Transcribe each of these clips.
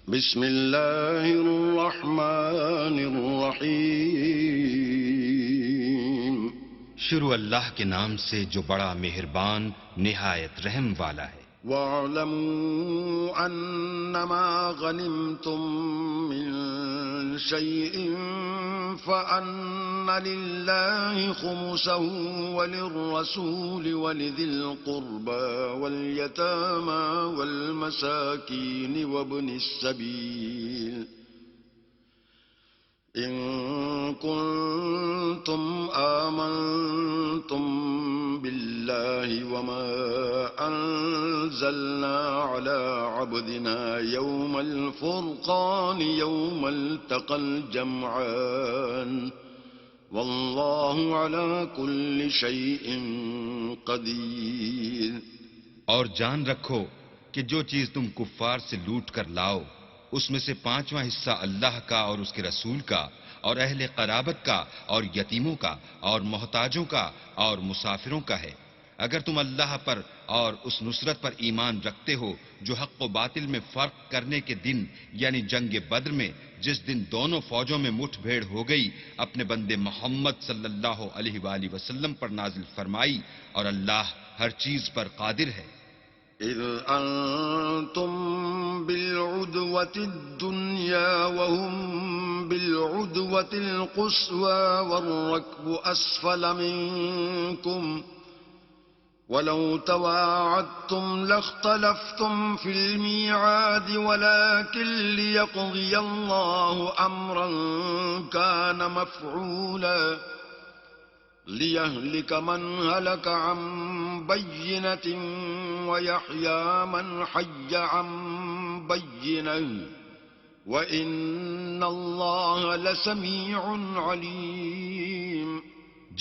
بسم اللہ الرحمن الرحیم۔ شروع اللہ کے نام سے جو بڑا مہربان نہایت رحم والا ہے۔ وَاعْلَمُوا أَنَّمَا غَنِمْتُم مِّن شَيْءٍ فَأَنَّ لِلَّهِ خُمُسَهُ وَلِلرَّسُولِ وَلِذِي الْقُرْبَى وَالْيَتَامَى وَالْمَسَاكِينِ وَابْنِ السَّبِيلِ إِن كُنتُمْ آمنتم بالله وما أنزلنا على عبدنا يوم الفرقان يوم التقى الجمعان والله على كل شيء قدير۔ اور جان رکھو کہ جو چیز تم کفار سے لوٹ کر لاؤ اس میں سے 5واں حصہ اللہ کا اور اس کے رسول کا اور اہل قرابت کا اور یتیموں کا اور محتاجوں کا اور مسافروں کا ہے۔ اگر تم اللہ پر اور اس نصرت پر ایمان رکھتے ہو جو حق و باطل میں فرق کرنے کے دن یعنی جنگ بدر میں جس دن دونوں فوجوں میں مٹھ بھیڑ ہو گئی اپنے بندے محمد صلی اللہ علیہ وآلہ وسلم پر نازل فرمائی، اور اللہ ہر چیز پر قادر ہے۔ إذ أنتم بالعدوة الدنيا وهم بالعدوة القصوى والركب أسفل منكم ولو تواعدتم لاختلفتم في الميعاد ولكن ليقضي الله أمرا كان مفعولا ليهلك من هلك عن بينة ويحيى من حي عن بينة وإن الله لسميع عليم۔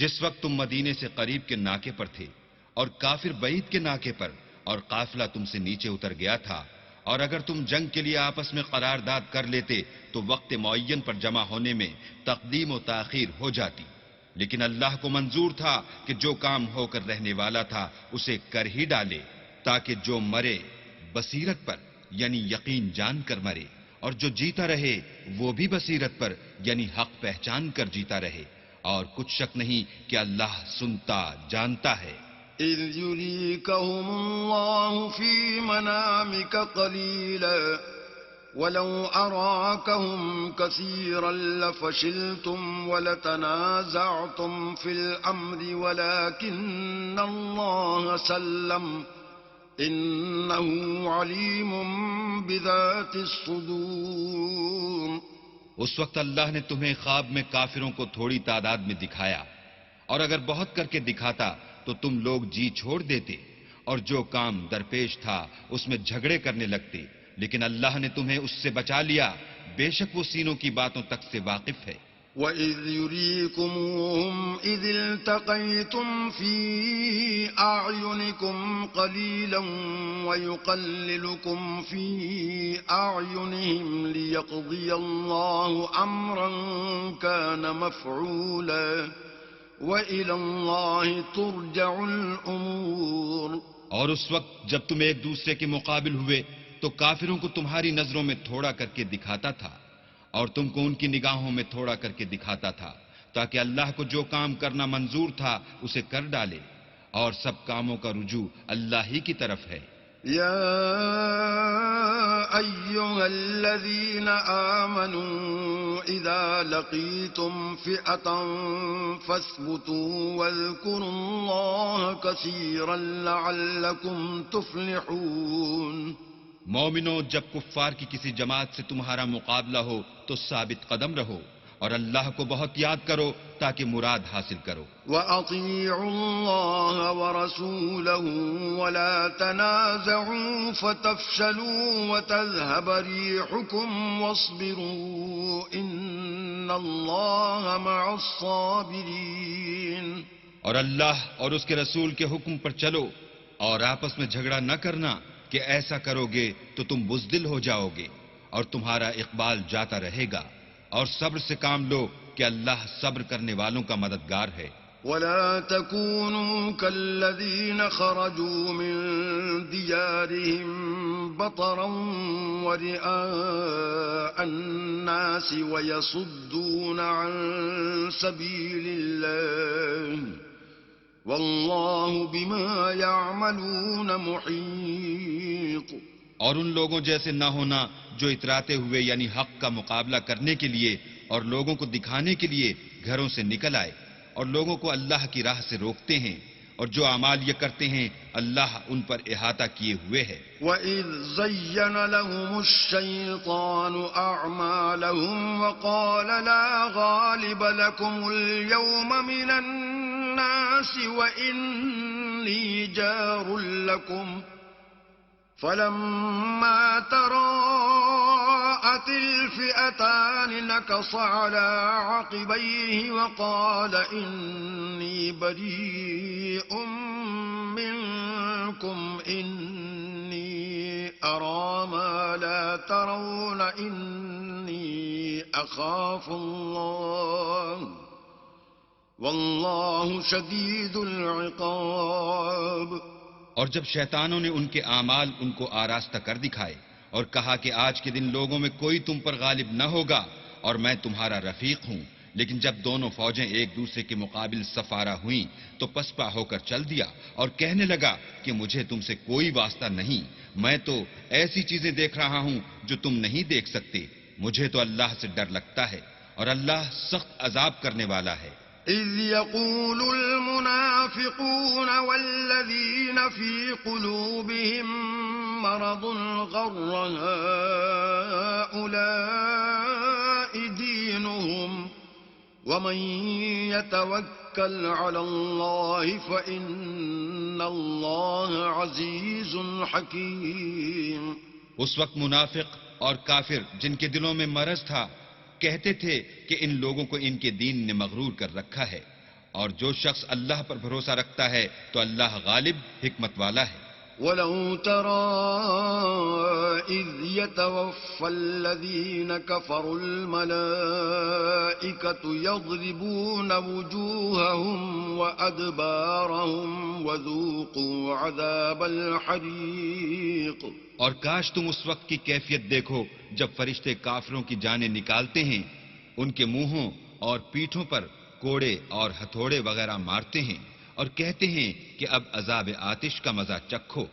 جس وقت تم مدینے سے قریب کے ناکے پر تھے اور کافر بعید کے ناکے پر اور قافلہ تم سے نیچے اتر گیا تھا، اور اگر تم جنگ کے لیے آپس میں قرارداد کر لیتے تو وقت معین پر جمع ہونے میں تقدیم و تاخیر ہو جاتی، لیکن اللہ کو منظور تھا کہ جو کام ہو کر رہنے والا تھا اسے کر ہی ڈالے، تاکہ جو مرے بصیرت پر یعنی یقین جان کر مرے، اور جو جیتا رہے وہ بھی بصیرت پر یعنی حق پہچان کر جیتا رہے، اور کچھ شک نہیں کہ اللہ سنتا جانتا ہے۔ إذ يريكهم الله في منامك قليلا ولو أراكهم كثيرا لفشلتم ولتنازعتم في الأمر ولكن الله سلم إنه عليم بذات الصدور۔ اس وقت اللہ نے تمہیں خواب میں کافروں کو تھوڑی تعداد میں دکھایا، اور اگر بہت کر کے دکھاتا تو تم لوگ جی چھوڑ دیتے، اور جو کام درپیش تھا اس میں جھگڑے کرنے لگتے، لیکن اللہ نے تمہیں اس سے بچا لیا، بے شک وہ سینوں کی باتوں تک سے واقف ہے۔ وَإِذْ يُرِيكُمُوهُمْ إِذِ الْتَقَيْتُمْ فِي أَعْيُنِكُمْ قَلِيلًا وَيُقَلِّلُكُمْ فِي أَعْيُنِهِمْ لِيَقْضِيَ اللَّهُ أَمْرًا كَانَ مَفْعُولًا وَإِلَى اللَّهِ تُرْجَعُ الْأُمُورُ۔ اور اس وقت جب تم ایک دوسرے کے مقابل ہوئے تو کافروں کو تمہاری نظروں میں تھوڑا کر کے دکھاتا تھا، اور تم کو ان کی نگاہوں میں تھوڑا کر کے دکھاتا تھا، تاکہ اللہ کو جو کام کرنا منظور تھا اسے کر ڈالے، اور سب کاموں کا رجوع اللہ ہی کی طرف ہے۔ يا أيها الذين آمنوا إذا لقيتم فئة فاثبتوا واذكروا الله كثيرا لعلكم تفلحون۔ مومنو، جب کفار کی کسی جماعت سے تمہارا مقابلہ ہو تو ثابت قدم رہو، اور اللہ کو بہت یاد کرو تاکہ مراد حاصل کرو۔ وَأَطِيعُوا اللَّهَ وَرَسُولَهُ وَلَا تَنَازَعُوا فَتَفْشَلُوا وَتَذْهَبَ رِيحُكُمْ وَاصْبِرُوا إِنَّ اللَّهَ مَعَ الصَّابِرِينَ۔ اور اللہ اور اس کے رسول کے حکم پر چلو، اور آپس میں جھگڑا نہ کرنا کہ ایسا کرو گے تو تم بزدل ہو جاؤ گے، اور تمہارا اقبال جاتا رہے گا، اور صبر سے کام لو کہ اللہ صبر کرنے والوں کا مددگار ہے۔ ولا تكونوا كالذين خرجوا من ديارهم بطرا ورئاء الناس ويصدون عن سبيل الله والله بما يعملون محيط. اور ان لوگوں جیسے نہ ہونا جو اتراتے ہوئے یعنی حق کا مقابلہ کرنے کے لیے اور لوگوں کو دکھانے کے لیے گھروں سے نکل آئے اور لوگوں کو اللہ کی راہ سے روکتے ہیں، اور جو اعمال یہ کرتے ہیں اللہ ان پر احاطہ کیے ہوئے ہے. وَإِذْ زَيَّنَ لَهُمُ الشَّيْطَانُ أَعْمَالَهُمْ وَقَالَ لَا غَالِبَ لَكُمُ الْيَوْمَ مِنَ النَّاسِ وَإِنِّي جَارٌ لَكُمْ فَلَمَّا تَرَاءَتِ الْفِئَتَانِ نَكَصَ عَلَى عَقِبَيْهِ وَقَالَ إِنِّي بَرِيءٌ مِّنكُمْ إِنِّي أَرَىٰ مَا لَا تَرَوْنَ إِنِّي أَخَافُ اللَّهَ وَاللَّهُ شَدِيدُ الْعِقَابِ. اور جب شیطانوں نے ان کے اعمال ان کو آراستہ کر دکھائے اور کہا کہ آج کے دن لوگوں میں کوئی تم پر غالب نہ ہوگا اور میں تمہارا رفیق ہوں، لیکن جب دونوں فوجیں ایک دوسرے کے مقابل سفارہ ہوئیں تو پسپا ہو کر چل دیا اور کہنے لگا کہ مجھے تم سے کوئی واسطہ نہیں، میں تو ایسی چیزیں دیکھ رہا ہوں جو تم نہیں دیکھ سکتے. مجھے تو اللہ سے ڈر لگتا ہے اور اللہ سخت عذاب کرنے والا ہے. إذ يقول المنافقون والذين في قلوبهم مرض غر هؤلاء دينهم ومن يتوكل على الله فإن الله عزيز حكيم. اس وقت منافق اور کافر جن کے دلوں میں مرض تھا کہتے تھے کہ ان لوگوں کو ان کے دین نے مغرور کر رکھا ہے، اور جو شخص اللہ پر بھروسہ رکھتا ہے تو اللہ غالب حکمت والا ہے. وَلَوْ تَرَىٰ إِذْ يَتَوَفَّى الَّذِينَ كَفَرُوا الْمَلَائِكَةُ يَضْرِبُونَ وُجُوهَهُمْ وَأَدْبَارَهُمْ وَذُوقُوا عَذَابَ الْحَرِيقِ. اور کاش تم اس وقت کی کیفیت دیکھو جب فرشتے کافروں کی جانیں نکالتے ہیں، ان کے منہوں اور پیٹھوں پر کوڑے اور ہتھوڑے وغیرہ مارتے ہیں اور کہتے ہیں کہ اب عذاب آتش کا مزہ چکھو.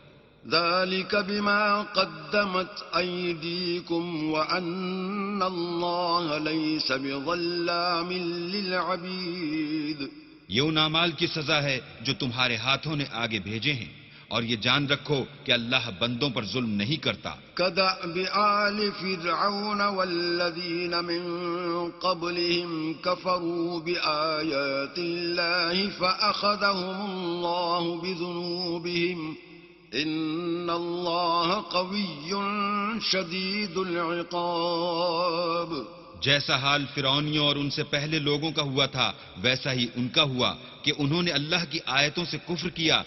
ذَلِكَ بِمَا قَدَّمَتْ أَيْدِيكُمْ وَأَنَّ اللَّهَ لَيْسَ بِظَلَّامٍ لِّلْعَبِيدِ. یہ ان اعمال کی سزا ہے جو تمہارے ہاتھوں نے آگے بھیجے ہیں، اور یہ جان رکھو کہ اللہ بندوں پر ظلم نہیں کرتا. كدأب آل فرعون والذين من قبلهم كفروا بآيات الله فأخذهم الله بذنوبهم إن الله قوي شديد العقاب. جیسا حال فرعونیوں اور ان سے پہلے لوگوں کا ہوا تھا ویسا ہی ان کا ہوا کہ انہوں نے اللہ کی آیتوں سے کفر کیا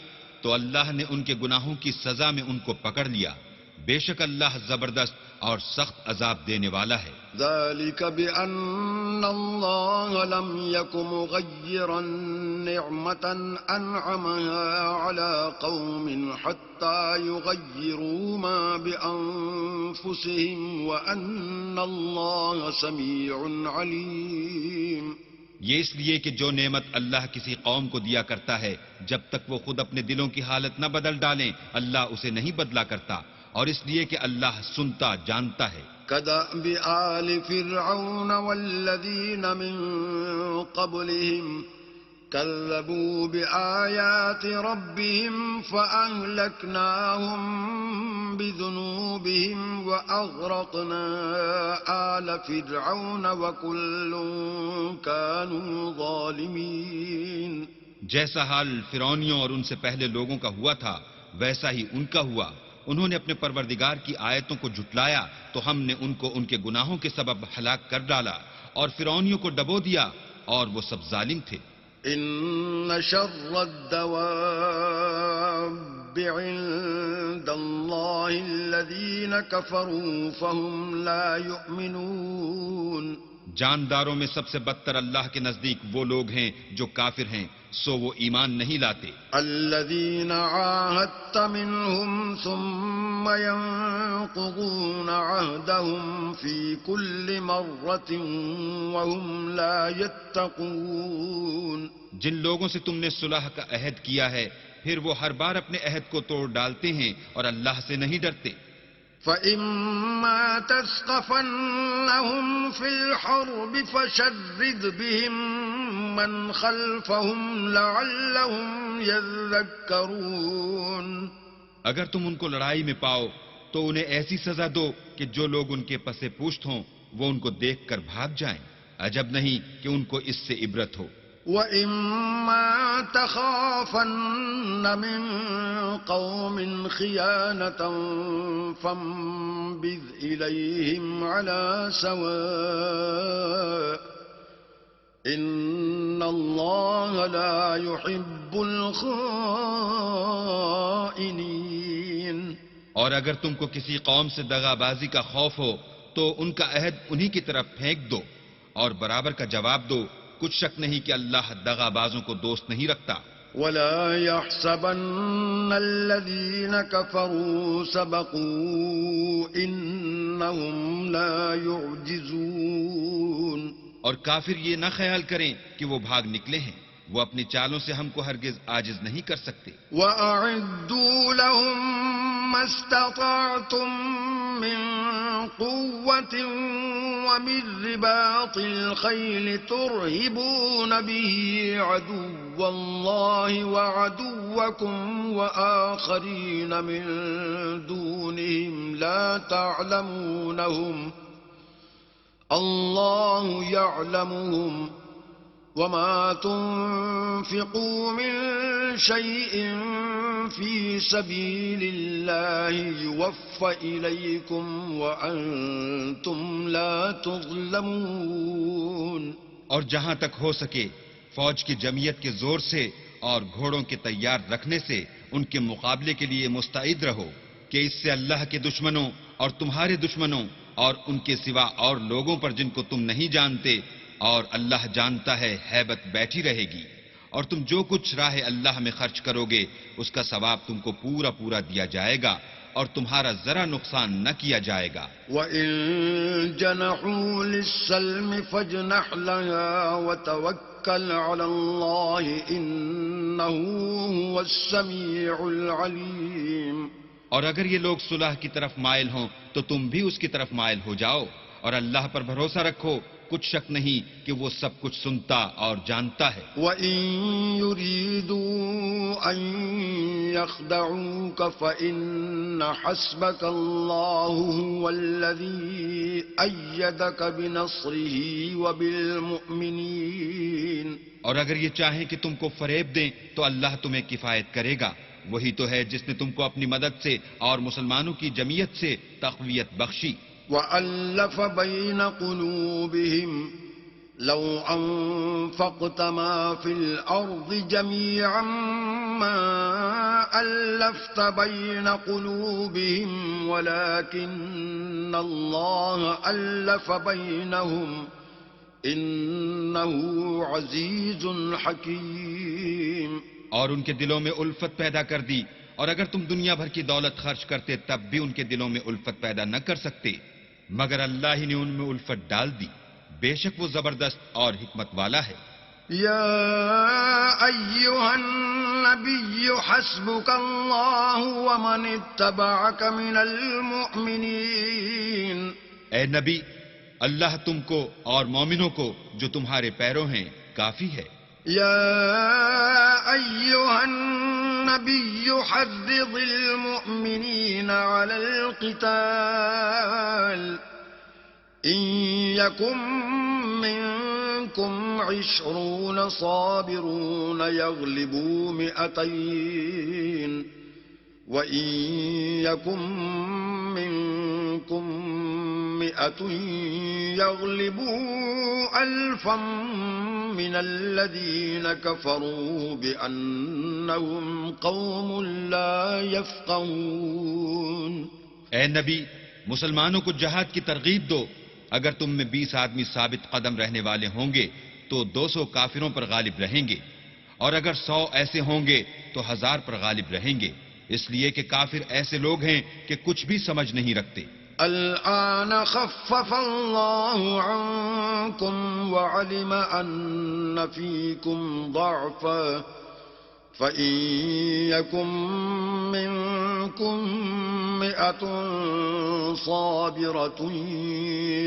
تو اللہ نے ان کے گناہوں کی سزا میں ان کو پکڑ لیا. بے شک اللہ زبردست اور سخت عذاب دینے والا ہے. ذلك بأن الله لم يك مغيرا نعمة أنعمها على قوم حتى يغيروا ما بأنفسهم وأن الله سميع عليم. یہ اس لیے کہ جو نعمت اللہ کسی قوم کو دیا کرتا ہے جب تک وہ خود اپنے دلوں کی حالت نہ بدل ڈالیں اللہ اسے نہیں بدلا کرتا، اور اس لیے کہ اللہ سنتا جانتا ہے. كدأب آل فرعون والذين من قبلهم كذبوا بآيات ربهم فأهلكناهم بذنوبهم وأغرقنا آل فرعون وكل كانوا ظالمين. جیسا حال فرعونیوں اور ان سے پہلے لوگوں کا ہوا تھا ویسا ہی ان کا ہوا. انہوں نے اپنے پروردگار کی آیتوں کو جھٹلایا تو ہم نے ان کو ان کے گناہوں کے سبب ہلاک کر ڈالا اور فرعونیوں کو ڈبو دیا اور وہ سب ظالم تھے. ان شر الدواب عند الله الذين كفروا فهم لا يؤمنون. جانداروں میں سب سے بدتر اللہ کے نزدیک وہ لوگ ہیں جو کافر ہیں، سو وہ ایمان نہیں لاتے۔ الذين عاهدت منهم ثم ينقضون عهدهم في كل مرة وهم لا يتقون۔ جن لوگوں سے تم نے صلح کا عہد کیا ہے، پھر وہ ہر بار اپنے عہد کو توڑ ڈالتے ہیں اور اللہ سے نہیں ڈرتے۔ فَإِمَّا تَثْقَفَنَّهُمْ فِي الْحَرْبِ فَشَرِّدْ بِهِمْ مَنْ خَلْفَهُمْ لَعَلَّهُمْ يَذَّكَّرُونَ۔ اگر تم ان کو لڑائی میں پاؤ تو انہیں ایسی سزا دو کہ جو لوگ ان کے پس پشت ہوں وہ ان کو دیکھ کر بھاگ جائیں، عجب نہیں کہ ان کو اس سے عبرت ہو۔ وَإِمَّا تَخَافَنَّ مِن قَوْمٍ خِيَانَةً فَانبِذْ إِلَيْهِمْ عَلَى سَوَاءٍ إِنَّ اللَّهَ لَا يُحِبُّ الْخَائِنِينَ۔ اور اگر تم کو کسی قوم سے دغا بازی کا خوف ہو تو ان کا عہد انہی کی طرف پھینک دو اور برابر کا جواب دو، کچھ شک نہیں کہ اللہ دغا بازوں کو دوست نہیں رکھتا۔ وَلَا يَحْسَبَنَّ الَّذِينَ كَفَرُوا سَبَقُوا إِنَّهُمْ لَا يُعْجِزُونَ۔ اور کافر یہ نہ خیال کریں کہ وہ بھاگ نکلے ہیں، وہ اپنی چالوں سے ہم کو ہرگز عاجز نہیں کر سکتے۔ وَأَعِدُّوا لَهُم مَّا اسْتَطَعْتُم مِّن قُوَّةٍ وَمِن رِّبَاطِ الْخَيْلِ تُرْهِبُونَ بِهِ عَدُوَّ اللَّهِ وَعَدُوَّكُمْ وَآخَرِينَ مِن دُونِهِمْ لَا تَعْلَمُونَهُمْ اللَّهُ يَعْلَمُهُمْ ۚ وَمَا تُنفِقُوا مِن شَيْءٍ فِي سَبِيلِ اللَّهِ يُوَفَّ إِلَيْكُمْ وَأَنتُمْ لَا تُظْلَمُونَ۔ اور جہاں تک ہو سکے فوج کی جمعیت کے زور سے اور گھوڑوں کے تیار رکھنے سے ان کے مقابلے کے لیے مستعد رہو کہ اس سے اللہ کے دشمنوں اور تمہارے دشمنوں اور ان کے سوا اور لوگوں پر جن کو تم نہیں جانتے اور اللہ جانتا ہے ہیبت بیٹھی رہے گی، اور تم جو کچھ راہ اللہ میں خرچ کرو گے اس کا ثواب تم کو پورا پورا دیا جائے گا اور تمہارا ذرا نقصان نہ کیا جائے گا۔ وَإِن جَنَحُوا لِلسَّلْمِ فَاجْنَحْ لَهَا وَتَوَكَّلْ عَلَى اللَّهِ إِنَّهُ هُوَ السَّمِيعُ الْعَلِيمُ۔ اور اگر یہ لوگ صلح کی طرف مائل ہوں تو تم بھی اس کی طرف مائل ہو جاؤ اور اللہ پر بھروسہ رکھو، کچھ شک نہیں کہ وہ سب کچھ سنتا اور جانتا ہے۔ وَإِن يُرِيدُوا أَن يَخْدَعُوكَ فَإِنَّ حَسْبَكَ اللَّهُ هُوَ الَّذِي أَيَّدَكَ بِنَصْرِهِ وَبِالْمُؤْمِنِينَ۔ اور اگر یہ چاہیں کہ تم کو فریب دیں تو اللہ تمہیں کفایت کرے گا، وہی تو ہے جس نے تم کو اپنی مدد سے اور مسلمانوں کی جمعیت سے تقویت بخشی۔ وَأَلَّفَ بَيْنَ قُلُوبِهِمْ لَوْ أَنفَقْتَ مَا فِي الْأَرْضِ جَمِيعًا مَّا أَلَّفْتَ بَيْنَ قُلُوبِهِمْ وَلَكِنَّ اللَّهَ أَلَّفَ بَيْنَهُمْ إِنَّهُ عَزِيزٌ حَكِيمٌ۔ اور ان کے دلوں میں الفت پیدا کر دی، اور اگر تم دنیا بھر کی دولت خرچ کرتے تب بھی ان کے دلوں میں الفت پیدا نہ کر سکتے، مگر اللہ ہی نے ان میں الفت ڈال دی، بے شک وہ زبردست اور حکمت والا ہے۔ یا ایھا النبی حسبک اللہ ومن اتبعک من المؤمنین۔ اے نبی، اللہ تم کو اور مومنوں کو جو تمہارے پیرو ہیں کافی ہے۔ يا أيها النبي حرض المؤمنين على القتال إن يكن منكم 20 صابرون يغلبوا 200 وإن يكن منكم 100 يغلبوا 1000 من الذين كفروا بأنهم قوم لا يفقهون۔ اے نبی، مسلمانوں کو جہاد کی ترغیب دو اگر تم میں 20 آدمی ثابت قدم رہنے والے ہوں گے تو 200 کافروں پر غالب رہیں گے، اور اگر 100 ایسے ہوں گے تو 1000 پر غالب رہیں گے، اس لیے کہ کافر ایسے لوگ ہیں کہ کچھ بھی سمجھ نہیں رکھتے۔ الآن خفف الله عنكم وعلم أن فيكم ضعفا فإن يكن منكم 100 صابرة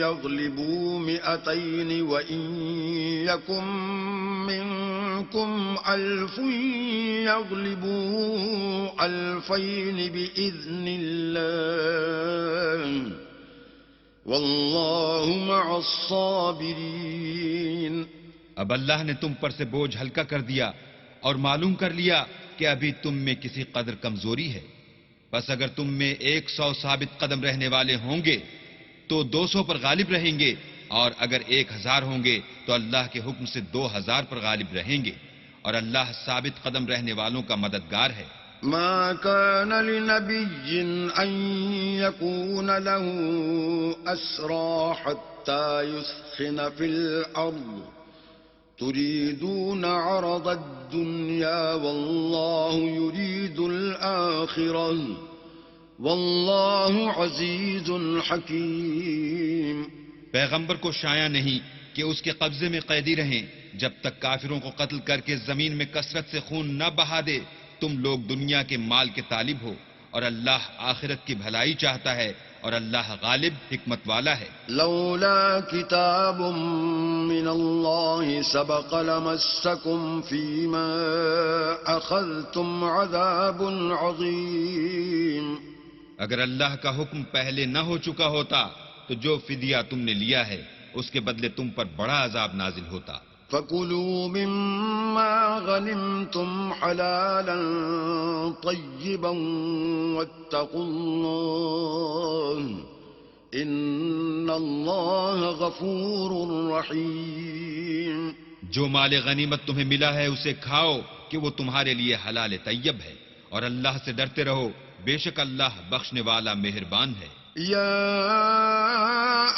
يغلبوا 200 وإن يكن منكم 1000 يغلبوا 2000 بإذن الله والله مع الصابرين۔ اب اللہ نے تم پر سے بوجھ ہلکا کر دیا اور معلوم کر لیا کہ ابھی تم میں کسی قدر کمزوری ہے، بس اگر تم میں 100 ثابت قدم رہنے والے ہوں گے تو 200 پر غالب رہیں گے، اور اگر 1000 ہوں گے تو اللہ کے حکم سے 2000 پر غالب رہیں گے، اور اللہ ثابت قدم رہنے والوں کا مددگار ہے۔ ما كان لنبي أن يكون له أسرى حتى يثخن في الأرض تريدون عرض الدنيا والله يريد الآخرة والله عزيز حكيم۔ پیغمبر کو شایع نہیں کہ اس کے قبضے میں قیدی رہیں جب تک کافروں کو قتل کر کے زمین میں کثرت سے خون نہ بہا دے۔ تم لوگ دنیا کے مال کے طالب ہو اور اللہ آخرت کی بھلائی چاہتا ہے، اور اللہ غالب حکمت والا ہے۔ لولا كتاب من الله سبق لمسكم فيما أخذتم عذاب عظيم۔ اگر اللہ کا حکم پہلے نہ ہو چکا ہوتا تو جو فدیہ تم نے لیا ہے اس کے بدلے تم پر بڑا عذاب نازل ہوتا۔ فَكُلُوا مِمَّا غَنِمْتُمْ حَلَالًا طَيِّبًا وَاتَّقُوا اللَّهَ إِنَّ اللَّهَ غَفُورٌ رَحِيمٌ۔ جو مال غنیمت تمہیں ملا ہے اسے کھاؤ کہ وہ تمہارے لیے حلال طیب ہے، اور اللہ سے ڈرتے رہو، بے شک اللہ بخشنے والا مہربان ہے۔ يا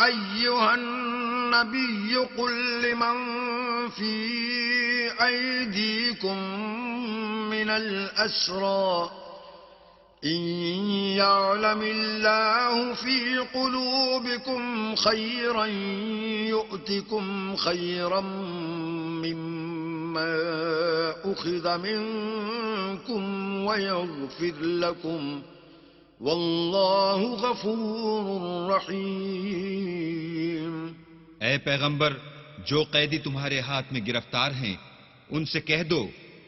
أيها النبي قل لمن في أيديكم من الأسرى إن يعلم الله في قلوبكم خيرا يؤتكم خيرا مما أخذ منكم ويغفر لكم واللہ غفور رحیم۔ اے پیغمبر، جو قیدی تمہارے ہاتھ میں گرفتار ہیں ان سے کہہ دو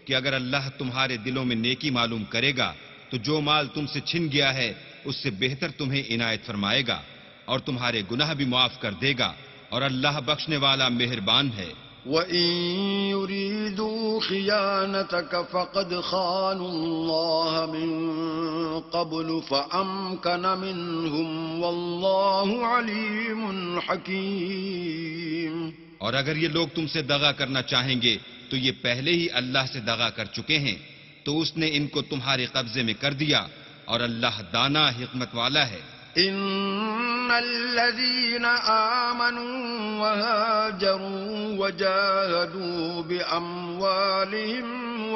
کہ اگر اللہ تمہارے دلوں میں نیکی معلوم کرے گا تو جو مال تم سے چھن گیا ہے اس سے بہتر تمہیں عنایت فرمائے گا، اور تمہارے گناہ بھی معاف کر دے گا، اور اللہ بخشنے والا مہربان ہے۔ وَإِن يُرِيدُوا خِيَانَتَكَ فَقَدْ خَانُوا اللَّهَ مِن قَبْلُ فَأَمْكَنَ مِنْهُمْ وَاللَّهُ عَلِيمٌ حَكِيمٌ۔ اور اگر یہ لوگ تم سے دغا کرنا چاہیں گے تو یہ پہلے ہی اللہ سے دغا کر چکے ہیں، تو اس نے ان کو تمہارے قبضے میں کر دیا، اور اللہ دانا حکمت والا ہے۔ إن الذين آمنوا وهاجروا وجاهدوا بأموالهم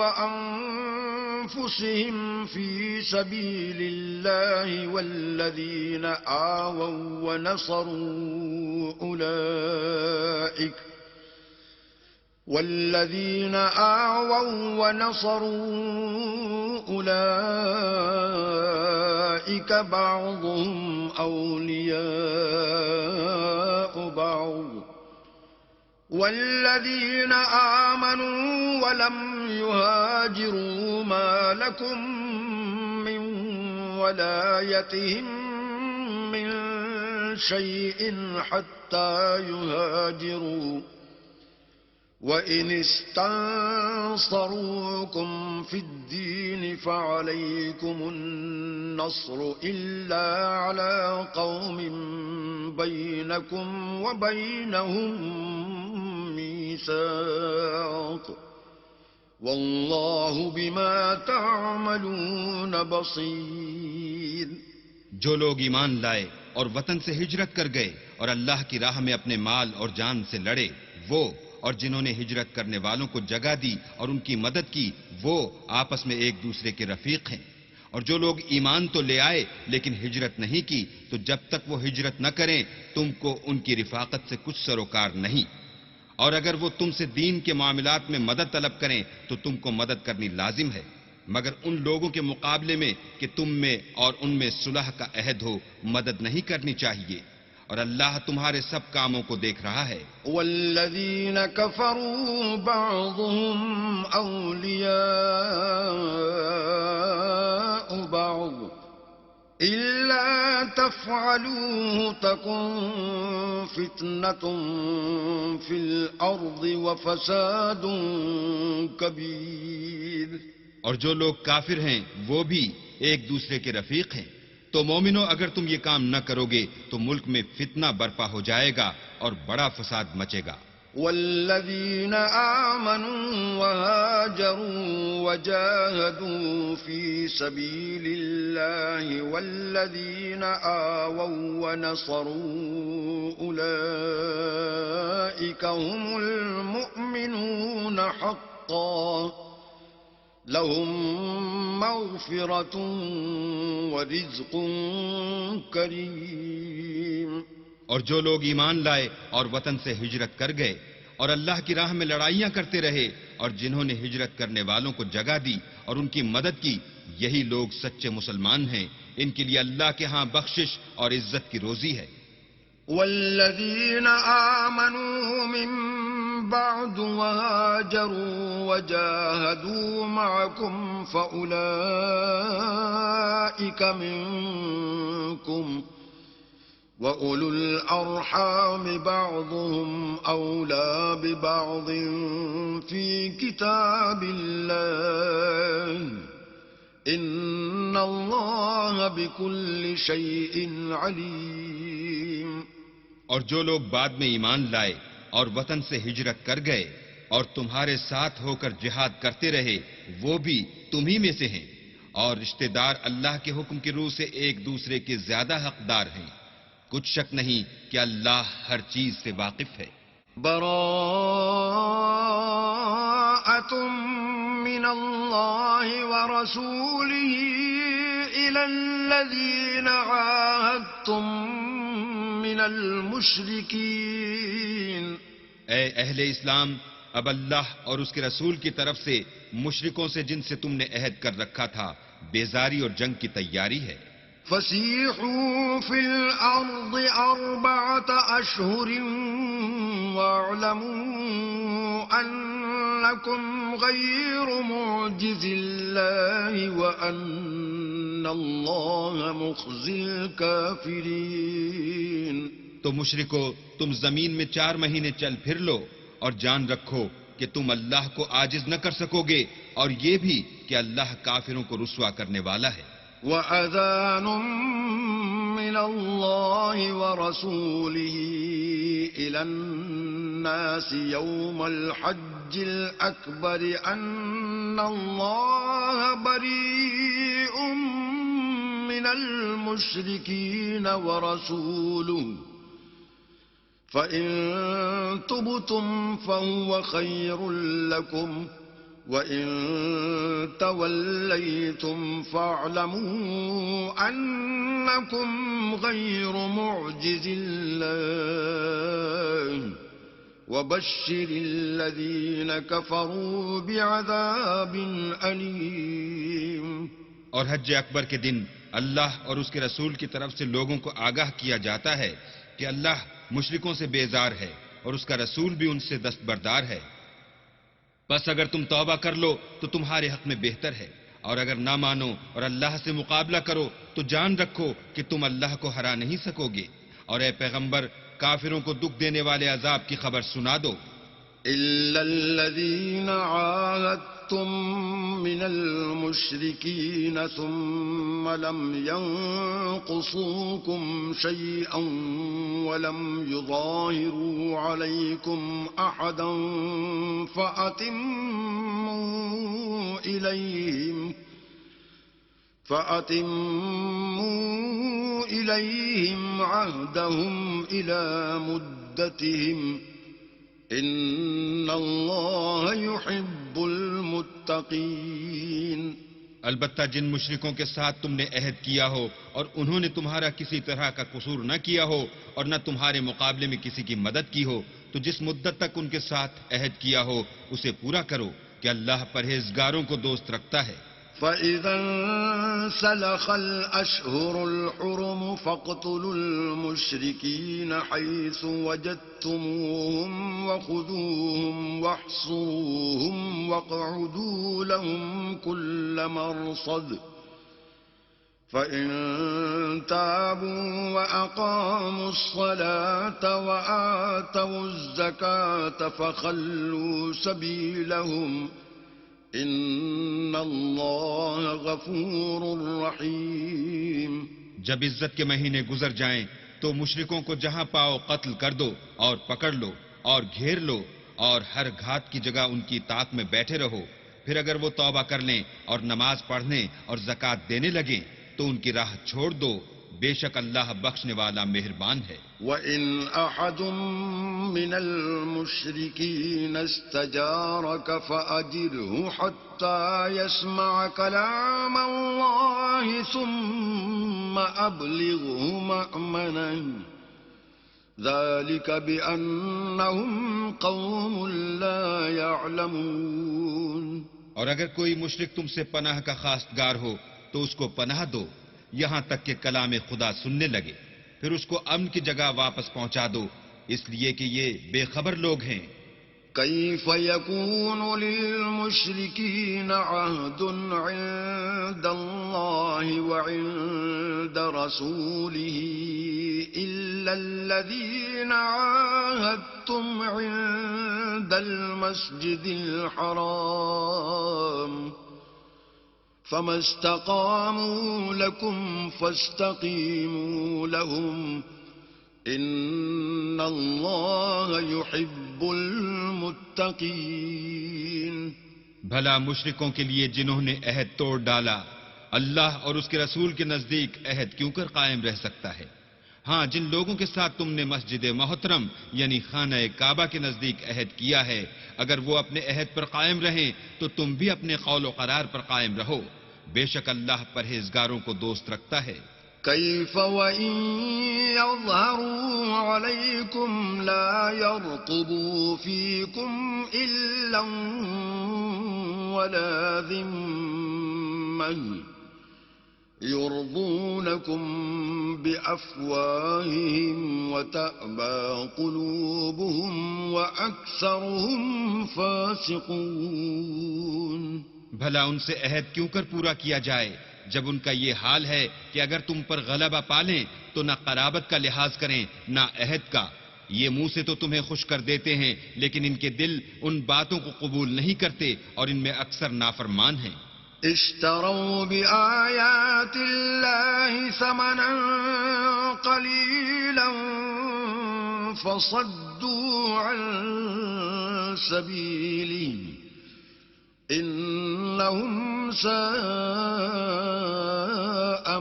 وأنفسهم في سبيل الله والذين آووا ونصروا أولئك بعضهم أولياء بعض والذين آمنوا ولم يهاجروا ما لكم من ولايتهم من شيء حتى يهاجروا وَإِنِ اسْتَنصَرُوكُمْ فِي الدِّينِ فَعَلَيْكُمُ النَّصْرُ إِلَّا عَلَى قَوْمٍ بَيْنَكُمْ وَبَيْنَهُم مِّيثَاقٌ وَاللَّهُ بِمَا تَعْمَلُونَ بَصِيرٌ۔ جو لوگ ایمان لائے اور وطن سے ہجرت کر گئے اور اللہ کی راہ میں اپنے مال اور جان سے لڑے، وہ اور جنہوں نے ہجرت کرنے والوں کو جگہ دی اور ان کی مدد کی، وہ آپس میں ایک دوسرے کے رفیق ہیں۔ اور جو لوگ ایمان تو لے آئے لیکن ہجرت نہیں کی، تو جب تک وہ ہجرت نہ کریں تم کو ان کی رفاقت سے کچھ سروکار نہیں، اور اگر وہ تم سے دین کے معاملات میں مدد طلب کریں تو تم کو مدد کرنی لازم ہے، مگر ان لوگوں کے مقابلے میں کہ تم میں اور ان میں صلح کا عہد ہو مدد نہیں کرنی چاہیے، اور اللہ تمہارے سب کاموں کو دیکھ رہا ہے۔ والذين كفروا بعضهم أولياء بعض إلا تفعلوه تكن فتنة في الأرض وفساد كبير۔ اور جو لوگ کافر ہیں وہ بھی ایک دوسرے کے رفیق ہیں، تو مومنو اگر تم یہ کام نہ کرو گے تو ملک میں فتنہ برپا ہو جائے گا اور بڑا فساد مچے گا۔ والذين آمنوا وهاجروا وجاهدوا في سبيل الله والذين آووا ونصروا أولئك هم المؤمنون حقا لهم مغفرة ورزق كريم۔ اور جو لوگ ایمان لائے اور وطن سے ہجرت کر گئے اور اللہ کی راہ میں لڑائیاں کرتے رہے اور جنہوں نے ہجرت کرنے والوں کو جگہ دی اور ان کی مدد کی، یہی لوگ سچے مسلمان ہیں، ان کے لیے اللہ کے ہاں بخشش اور عزت کی روزی ہے۔ والذين آمنوا من بعد وهاجروا وجاهدوا معكم فأولئك منكم وأولو الأرحام بعضهم أولى ببعض في كتاب الله إن الله بكل شيء عليم۔ اور جو لوگ بعد میں ایمان لائے اور وطن سے ہجرت کر گئے اور تمہارے ساتھ ہو کر جہاد کرتے رہے، وہ بھی تمہیں میں سے ہیں، اور رشتہ دار اللہ کے حکم کی روح سے ایک دوسرے کے زیادہ حقدار ہیں، کچھ شک نہیں کہ اللہ ہر چیز سے واقف ہے۔ براءة من اللہ ورسولہ إلى الذین عاہدتم من المشرکین۔ اے اہل اسلام، اب اللہ اور اس کے رسول کی طرف سے مشرکوں سے جن سے تم نے عہد کر رکھا تھا بیزاری اور جنگ کی تیاری ہے۔ فسیحوا فی الارض 4 اشہر واعلموا انکم غیر معجز اللہ وان اللہ مخزی الکافرین۔ تو مشرکو، تم زمین میں 4 مہینے چل پھر لو اور جان رکھو کہ تم اللہ کو عاجز نہ کر سکو گے، اور یہ بھی کہ اللہ کافروں کو رسوا کرنے والا ہے۔ وَأَذَانٌ مِّنَ اللَّهِ وَرَسُولِهِ إِلَى النَّاسِ يَوْمَ الْحَجِّ الْأَكْبَرِ أَنَّ اللَّهَ بَرِيءٌ مِّنَ الْمُشْرِكِينَ وَرَسُولُهُ فَإِن تُبْتُمْ فَهُوَ خَيْرٌ لَّكُمْ وَإِن تَوَلَّيْتُمْ فَاعْلَمُوا أَنَّكُمْ غَيْرُ مُعْجِزِ اللَّهِ وَبَشِّرِ الَّذِينَ كَفَرُوا بِعَذَابٍ أَلِيمٍ۔ اور حج اکبر کے دن اللہ اور اس کے رسول کی طرف سے لوگوں کو آگاہ کیا جاتا ہے کہ اللہ مشرکوں سے بیزار ہے اور اس کا رسول بھی ان سے دستبردار ہے، بس اگر تم توبہ کر لو تو تمہارے حق میں بہتر ہے، اور اگر نہ مانو اور اللہ سے مقابلہ کرو تو جان رکھو کہ تم اللہ کو ہرا نہیں سکو گے، اور اے پیغمبر کافروں کو دکھ دینے والے عذاب کی خبر سنا دو۔ إِلَّا الَّذِينَ عَاهَدتُّم مِّنَ الْمُشْرِكِينَ ثُمَّ لَمْ يَنقُصُوكُمْ شَيْئًا وَلَمْ يُظَاهِرُوا عَلَيْكُمْ أَحَدًا فَأَتِمُّوا إليهم عهدهم إلى مدتهم إن الله يحب المتقين. البتہ جن مشرکوں کے ساتھ تم نے عہد کیا ہو اور انہوں نے تمہارا کسی طرح کا قصور نہ کیا ہو اور نہ تمہارے مقابلے میں کسی کی مدد کی ہو، تو جس مدت تک ان کے ساتھ عہد کیا ہو اسے پورا کرو کہ اللہ پرہیزگاروں کو دوست رکھتا ہے. فَإِذَا انسَلَخَ الْأَشْهُرُ الْحُرُمُ فَاقْتُلُوا الْمُشْرِكِينَ حَيْثُ وَجَدتُّمُوهُمْ وَخُذُوهُمْ وَاحْصُرُوهُمْ وَاقْعُدُوا لَهُمْ كُلَّ مَرْصَدٍ فَإِن تَابُوا وَأَقَامُوا الصَّلَاةَ وَآتَوُا الزَّكَاةَ فَخَلُّوا سَبِيلَهُمْ ان اللہ غفور رحیم. جب عزت کے مہینے گزر جائیں تو مشرکوں کو جہاں پاؤ قتل کر دو اور پکڑ لو اور گھیر لو اور ہر گھات کی جگہ ان کی طاق میں بیٹھے رہو. پھر اگر وہ توبہ کر لیں اور نماز پڑھنے اور زکوٰۃ دینے لگیں تو ان کی راہ چھوڑ دو، بے شک اللہ بخشنے والا مہربان ہے. وَإِنْ أَحَدٌ مِّنَ الْمُشْرِكِينَ اسْتَجَارَكَ فَأَجِرْهُ حَتَّى يَسْمَعَ كَلَامَ اللَّهِ ثُمَّ أَبْلِغْهُ مَأْمَنَهُ ذَلِكَ بِأَنَّهُمْ قَوْمٌ لَّا يَعْلَمُونَ. اور اگر کوئی مشرک تم سے پناہ کا خواستگار ہو تو اس کو پناہ دو یہاں تک کہ کلام خدا سننے لگے، پھر اس کو امن کی جگہ واپس پہنچا دو، اس لیے کہ یہ بے خبر لوگ ہیں. كيف يكون للمشركين عهد عند الله وعند رسوله إلا الذين عاهدتم عند المسجد الحرام فما استقاموا لكم فاستقيموا لهم ان اللہ یحب المتقین. بھلا مشرکوں کے لیے جنہوں نے عہد توڑ ڈالا اللہ اور اس کے رسول کے نزدیک عہد کیوں کر قائم رہ سکتا ہے؟ ہاں، جن لوگوں کے ساتھ تم نے مسجد محترم یعنی خانہ کعبہ کے نزدیک عہد کیا ہے، اگر وہ اپنے عہد پر قائم رہیں تو تم بھی اپنے قول و قرار پر قائم رہو، بے شک اللہ پرہیزگاروں کو دوست رکھتا ہے. كيف وإن يظهروا عليكم لا يرقبوا فيكم إلا ولا ذمة يرضونكم بأفواههم وتأبى قلوبهم وأكثرهم فاسقون. بھلا ان سے عہد کیوں کر پورا کیا جائے جب ان کا یہ حال ہے کہ اگر تم پر غلبہ پالیں تو نہ قرابت کا لحاظ کریں نہ عہد کا. یہ منہ سے تو تمہیں خوش کر دیتے ہیں لیکن ان کے دل ان باتوں کو قبول نہیں کرتے اور ان میں اکثر نافرمان ہیں. اشتروا بآیات اللہ ثمنا قلیلا فصدوا عن سبیلہ انہم ساء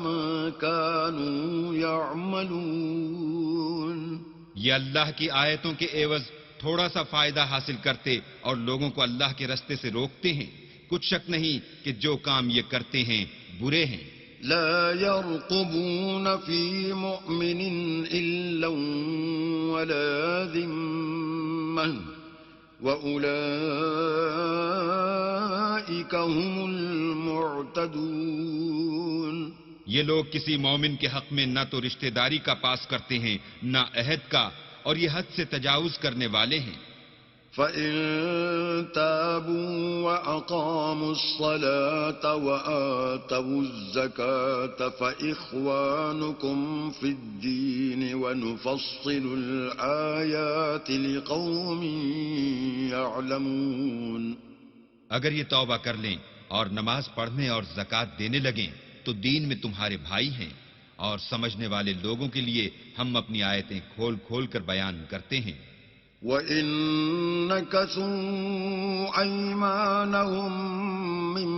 ما كانوا يعملون. یہ اللہ کی آیتوں کے عوض تھوڑا سا فائدہ حاصل کرتے اور لوگوں کو اللہ کے رستے سے روکتے ہیں. کچھ شک نہیں کہ جو کام یہ کرتے ہیں برے ہیں. لا يرقبون في مؤمن إلا ولا ذمة وَأُولَئِكَ هُمُ الْمُعْتَدُونَ. یہ لوگ کسی مومن کے حق میں نہ تو رشتہ داری کا پاس کرتے ہیں نہ عہد کا، اور یہ حد سے تجاوز کرنے والے ہیں. فَإِن تَابُوا وَأَقَامُوا الصَّلَاةَ وَآتَوُا الزَّكَاةَ فَإِخْوَانُكُمْ فِي الدِّينِ وَنُفَصِّلُ الْآيَاتِ لِقَوْمٍ يَعْلَمُونَ. اگر یہ توبہ کر لیں اور نماز پڑھنے اور زکوٰۃ دینے لگیں تو دین میں تمہارے بھائی ہیں، اور سمجھنے والے لوگوں کے لیے ہم اپنی آیتیں کھول کھول کر بیان کرتے ہیں. وَإِن نَكَثُوا أَيْمَانَهُم مِّن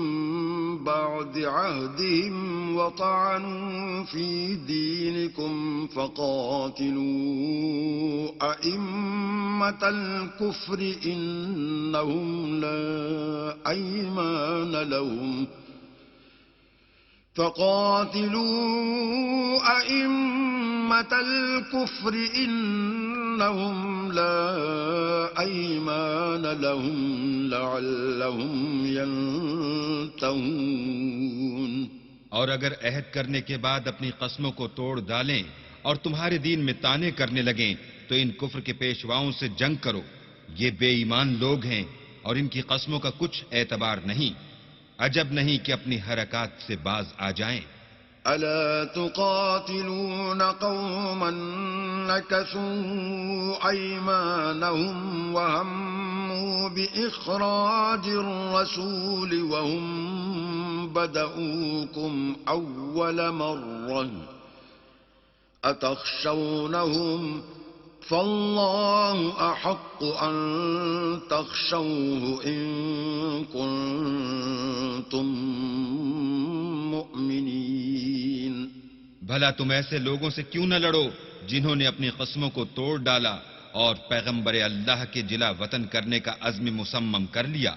بَعْدِ عَهْدِهِمْ وطعنوا في دينكم فقاتلوا أئمة الكفر إنهم لا أيمان لهم لعلهم ينتهون. اور اگر عہد کرنے کے بعد اپنی قسموں کو توڑ ڈالیں اور تمہارے دین میں طعنے کرنے لگیں تو ان کفر کے پیشواؤں سے جنگ کرو. یہ بے ایمان لوگ ہیں اور ان کی قسموں کا کچھ اعتبار نہیں. عجب نہیں کہ اپنی حرکات سے باز آ جائیں. ألا تقاتلون قوما نكثوا أيمانهم وهموا بإخراج الرسول وهم بدؤوكم أول مرة أتخشونهم فالله أحق أن تخشوه إن كنتم مؤمنين. بھلا تم ایسے لوگوں سے کیوں نہ لڑو جنہوں نے اپنی قسموں کو توڑ ڈالا اور پیغمبر اللہ کے جلا وطن کرنے کا عزم مصمم کر لیا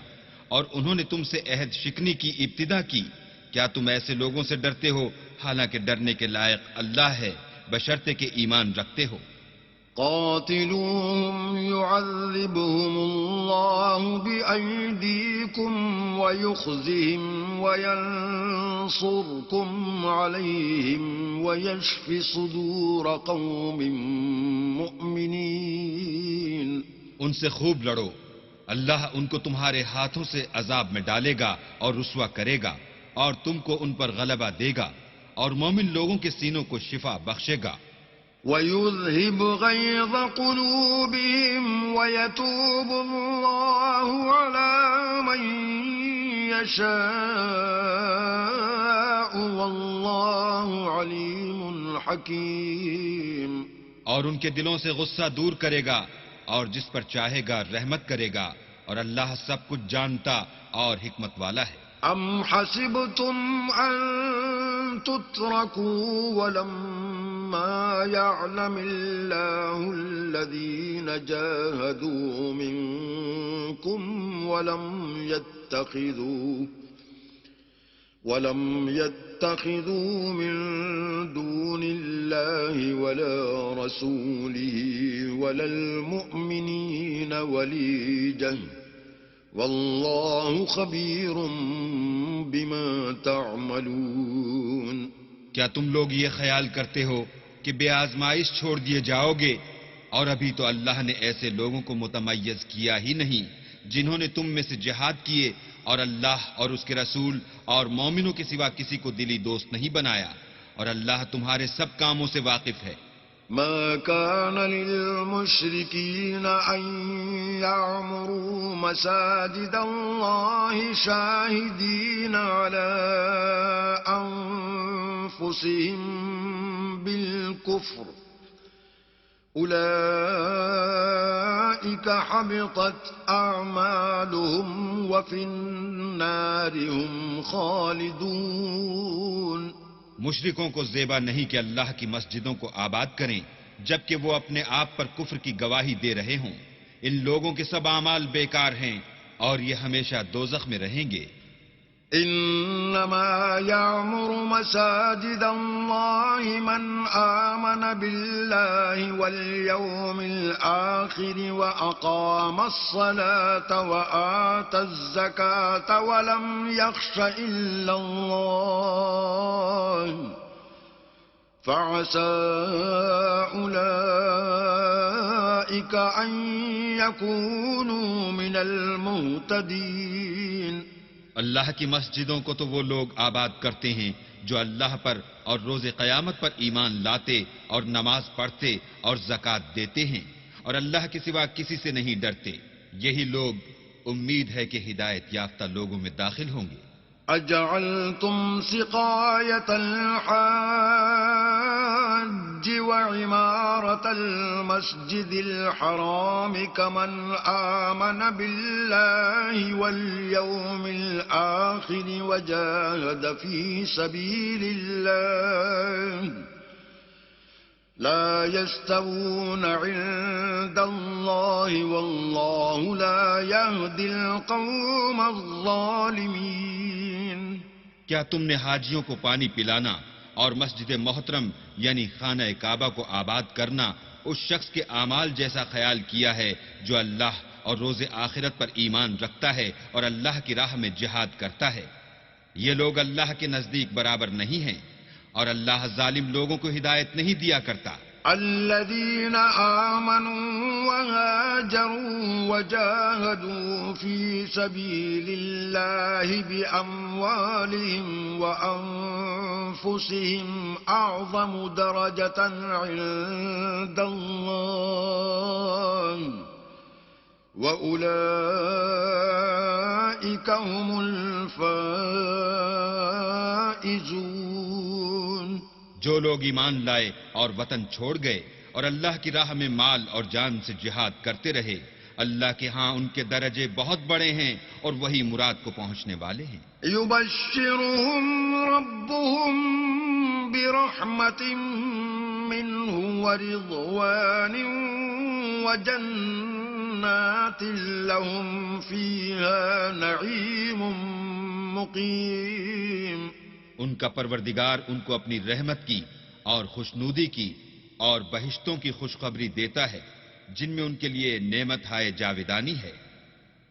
اور انہوں نے تم سے عہد شکنی کی ابتدا کی. کیا تم ایسے لوگوں سے ڈرتے ہو حالانکہ ڈرنے کے لائق اللہ ہے بشرطے کہ ایمان رکھتے ہو. قاتلوهم يعذبهم الله بأيديكم ويخزهم وينصركم عليهم ويشف صدور قوم مؤمنين. ان سے خوب لڑو. اللہ ان کو تمہارے ہاتھوں سے عذاب میں ڈالے گا اور رسوا کرے گا اور تم کو ان پر غلبہ دے گا اور مومن لوگوں کے سینوں کو شفا بخشے گا. وَيُذْهِبْ غَيْظَ قُلُوبِهِمْ وَيَتُوبُ اللَّهُ عَلَى مَن يَشَاءُ وَاللَّهُ عَلِيمٌ حَكِيمٌ. اور ان کے دلوں سے غصہ دور کرے گا اور جس پر چاہے گا رحمت کرے گا اور اللہ سب کچھ جانتا اور حکمت والا ہے. أَمْ حَسِبْتُمْ أَن تُتْرَكُوا وَلَمَّا يَعْلَمِ اللَّهُ الَّذِينَ جَاهَدُوا مِنكُمْ وَلَمْ يَتَّخِذُوا مِن دُونِ اللَّهِ وَلَا رَسُولِهِ وَلَا الْمُؤْمِنِينَ وَلِيجَةً واللہ خبیر بما تعملون. کیا تم لوگ یہ خیال کرتے ہو کہ بے آزمائش چھوڑ دیے جاؤ گے؟ اور ابھی تو اللہ نے ایسے لوگوں کو متمیز کیا ہی نہیں جنہوں نے تم میں سے جہاد کیے اور اللہ اور اس کے رسول اور مومنوں کے سوا کسی کو دلی دوست نہیں بنایا اور اللہ تمہارے سب کاموں سے واقف ہے. ما كان للمشركين أن يعمروا مساجد الله شاهدين على أنفسهم بالكفر أولئك حبطت أعمالهم وفي النار هم خالدون. مشرکوں کو زیبا نہیں کہ اللہ کی مسجدوں کو آباد کریں جبکہ وہ اپنے آپ پر کفر کی گواہی دے رہے ہوں. ان لوگوں کے سب اعمال بیکار ہیں اور یہ ہمیشہ دوزخ میں رہیں گے. انما يعمر مساجد الله من آمن بالله واليوم الآخر وأقام الصلاة وآتى الزكاة ولم يخش إلا الله فعسى أولئك أن يكونوا من المهتدين. اللہ کی مسجدوں کو تو وہ لوگ آباد کرتے ہیں جو اللہ پر اور روز قیامت پر ایمان لاتے اور نماز پڑھتے اور زکوٰۃ دیتے ہیں اور اللہ کے سوا کسی سے نہیں ڈرتے. یہی لوگ امید ہے کہ ہدایت یافتہ لوگوں میں داخل ہوں گے. اجعلتم سقایت الحاج وعمارة المسجد الحرام كمن آمن بالله واليوم الآخر وجاهد في سبيل الله لا يستوون عند الله والله لا يهدي القوم الظالمين. کیا تم نے حاجیوں کو پانی پلانا اور مسجد محترم یعنی خانہ کعبہ کو آباد کرنا اس شخص کے اعمال جیسا خیال کیا ہے جو اللہ اور روز آخرت پر ایمان رکھتا ہے اور اللہ کی راہ میں جہاد کرتا ہے؟ یہ لوگ اللہ کے نزدیک برابر نہیں ہیں اور اللہ ظالم لوگوں کو ہدایت نہیں دیا کرتا. الذين آمنوا وهاجروا وجاهدوا في سبيل الله بأموالهم وأنفسهم أعظم درجة عند الله وأولئك هم الفائزون. جو لوگ ایمان لائے اور وطن چھوڑ گئے اور اللہ کی راہ میں مال اور جان سے جہاد کرتے رہے اللہ کے ہاں ان کے درجے بہت بڑے ہیں اور وہی مراد کو پہنچنے والے ہیں. يبشرهم ربهم برحمة منه ورضوان وجنات لهم فيها نعيم مقيم. ان کا پروردگار ان کو اپنی رحمت کی اور خوشنودی کی اور بہشتوں کی خوشخبری دیتا ہے جن میں ان کے لیے نعمت ہائے جاویدانی ہے.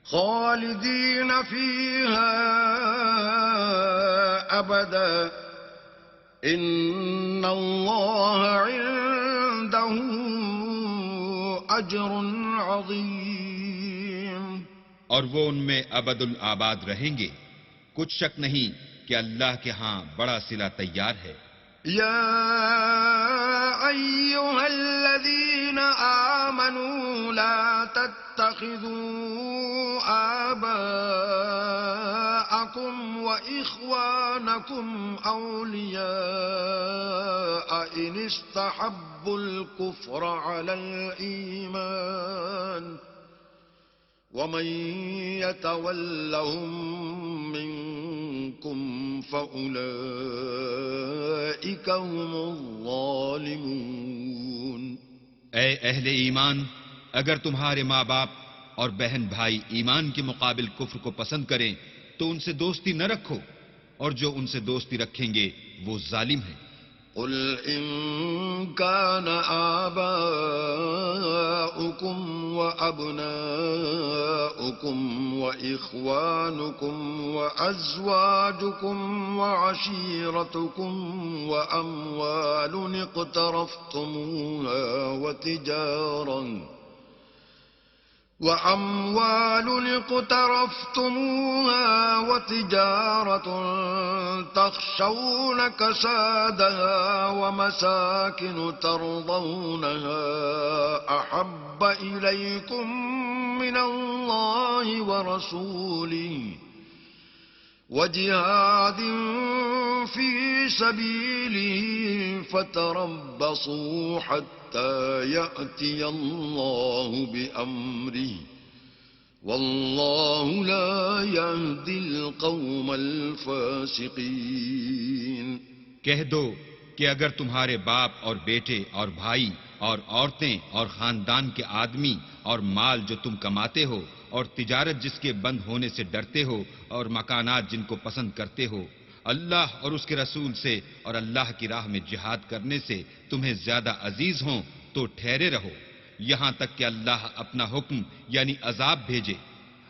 خالدین فیہا ابدا ان اللہ عنده اجر عظیم. اور وہ ان میں ابد الآباد رہیں گے، کچھ شک نہیں کہ اللہ کے ہاں بڑا صلہ تیار ہے. یا ایھا الذین آمنوا لا تتخذوا آباءکم واخوانکم اولیاء ان استحبوا الكفر علی الایمان ومن يتولهم منكم فأولئك هم الظالمون. اے اہل ایمان، اگر تمہارے ماں باپ اور بہن بھائی ایمان کے مقابل کفر کو پسند کریں تو ان سے دوستی نہ رکھو، اور جو ان سے دوستی رکھیں گے وہ ظالم ہیں. قل إن كان آباؤكم وأبناؤكم وإخوانكم وأزواجكم وعشيرتكم وأموال اقترفتموها وتجارة تخشون كسادها ومساكن ترضونها أحب إليكم من الله ورسوله وجهاد في سبيله فتربصوا حتى يأتي الله بأمره والله لا يهدي القوم الفاسقين. کہہ دو کہ اگر تمہارے باپ اور بیٹے اور بھائی اور عورتیں اور خاندان کے آدمی اور مال جو تم کماتے ہو اور تجارت جس کے بند ہونے سے ڈرتے ہو اور مکانات جن کو پسند کرتے ہو اللہ اور اس کے رسول سے اور اللہ کی راہ میں جہاد کرنے سے تمہیں زیادہ عزیز ہوں تو ٹھہرے رہو یہاں تک کہ اللہ اپنا حکم یعنی عذاب بھیجے،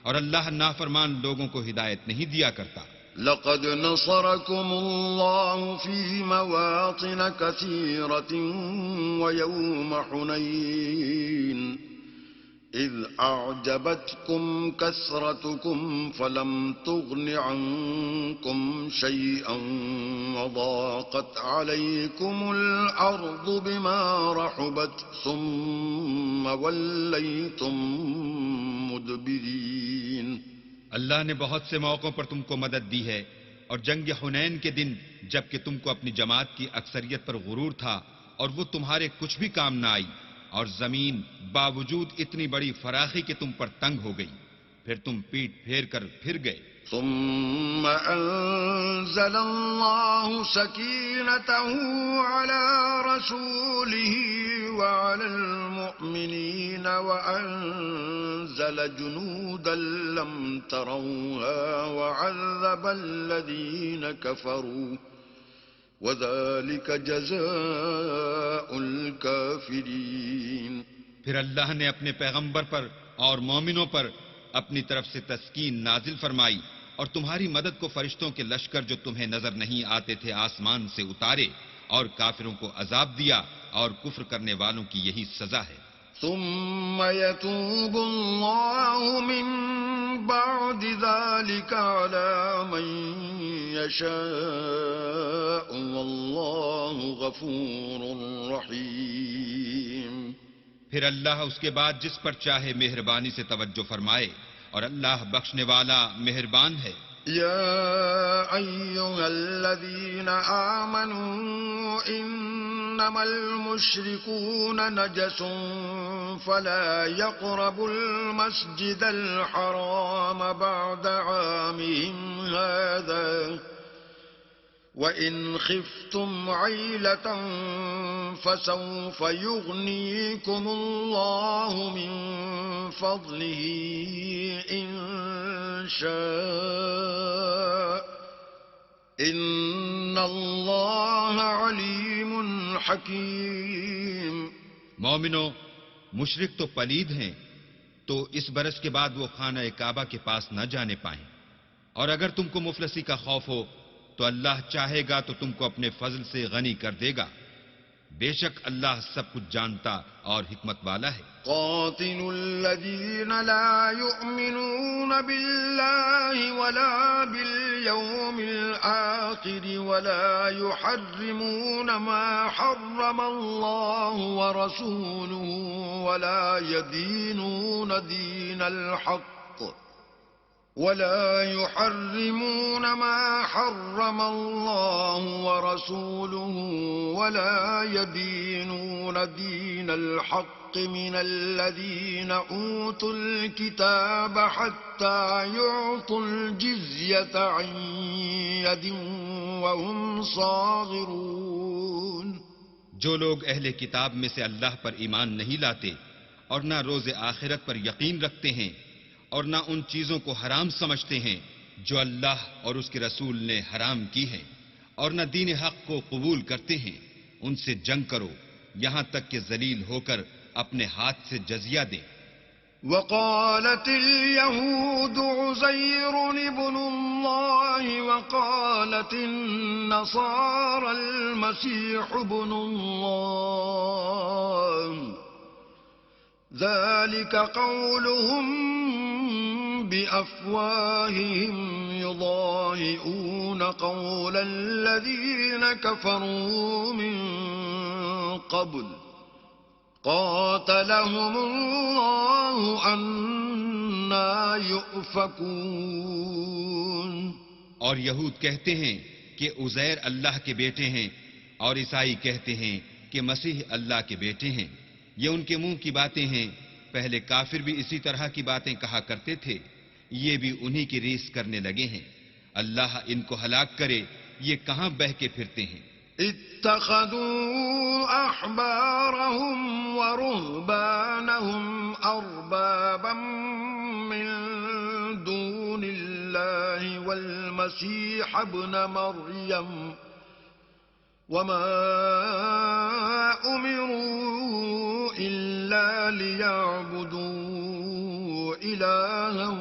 اور اللہ نافرمان لوگوں کو ہدایت نہیں دیا کرتا. لقد نصركم الله في مواطن كثيرة ويوم حنين إذ أعجبتكم كثرتكم فلم تغن عنكم شيئا وضاقت عليكم الأرض بما رحبت ثم وليتم مدبرين. اللہ نے بہت سے موقعوں پر تم کو مدد دی ہے، اور جنگ حنین کے دن جب کہ تم کو اپنی جماعت کی اکثریت پر غرور تھا اور وہ تمہارے کچھ بھی کام نہ آئی، اور زمین باوجود اتنی بڑی فراخی کہ تم پر تنگ ہو گئی، پھر تم پیٹ پھیر کر پھر گئے۔ ثم أنزل الله سكينته على رسوله وعلى المؤمنين وأنزل جنودا لم تروها وعذب الذين كفروا وذلك جزاء الكافرين۔ پھر اللہ نے اپنے پیغمبر پر اور مومنوں پر اپنی طرف سے تسکین نازل فرمائی، اور تمہاری مدد کو فرشتوں کے لشکر جو تمہیں نظر نہیں آتے تھے آسمان سے اتارے، اور کافروں کو عذاب دیا، اور کفر کرنے والوں کی یہی سزا ہے۔ ثم يتوب الله من بعد ذلك على من يشاء والله غفور رحيم۔ پھر اللہ اس کے بعد جس پر چاہے مہربانی سے توجہ فرمائے، اور اللہ بخشنے والا مہربان ہے۔ يا أيها الذين آمنوا إنما المشركون نجس فلا يقربوا المسجد الحرام بعد عامهم هذا وإن خفتم عيلة فسوف يغنيكم الله من فضله إن شاء إن الله عليم حكيم۔ مومنو، مشرک تو پلید ہیں، تو اس برس کے بعد وہ خانہ کعبہ کے پاس نہ جانے پائیں، اور اگر تم کو مفلسی کا خوف ہو تو اللہ چاہے گا تو تم کو اپنے فضل سے غنی کر دے گا، بے شک اللہ سب کچھ جانتا اور حکمت والا ہے۔ قاتلوا الذين لا يؤمنون بالله ولا باليوم الآخر ولا يحرمون ما حرم الله ورسوله ولا يدينون دين الحق ولا يحرمون ما حرم الله ورسوله ولا يدينون دين الحق من الذين أوتوا الكتاب حتى يعطوا الجزية عن يد وهم صاغرون۔ جو لوگ اہل کتاب میں سے اللہ پر ایمان نہیں لاتے اور نہ روز آخرت پر یقین رکھتے ہیں اور نہ ان چیزوں کو حرام سمجھتے ہیں جو اللہ اور اس کے رسول نے حرام کی ہیں، اور نہ دین حق کو قبول کرتے ہیں، ان سے جنگ کرو یہاں تک کہ ذلیل ہو کر اپنے ہاتھ سے جزیہ دیں۔ وقالت اليهود عزير ابن الله وقالت النصارى المسيح ابن الله ذلك قولهم بأفواههم يضاهئون قول الذين كفروا من قبل قاتلهم الله أنى يؤفكون۔ اور یہود کہتے ہیں کہ عزیر اللہ کے بیٹے ہیں، اور عیسائی کہتے ہیں کہ مسیح اللہ کے بیٹے ہیں، یہ ان کے منہ کی باتیں ہیں، پہلے کافر بھی اسی طرح کی باتیں کہا کرتے تھے، یہ بھی انہی کی ریس کرنے لگے ہیں، اللہ ان کو ہلاک کرے، یہ کہاں بہہ کے پھرتے ہیں۔ اتخذوا احبارهم ورهبانهم اربابا من دون الله والمسيح ابن مريم وما امروا الا ليعبدوا الها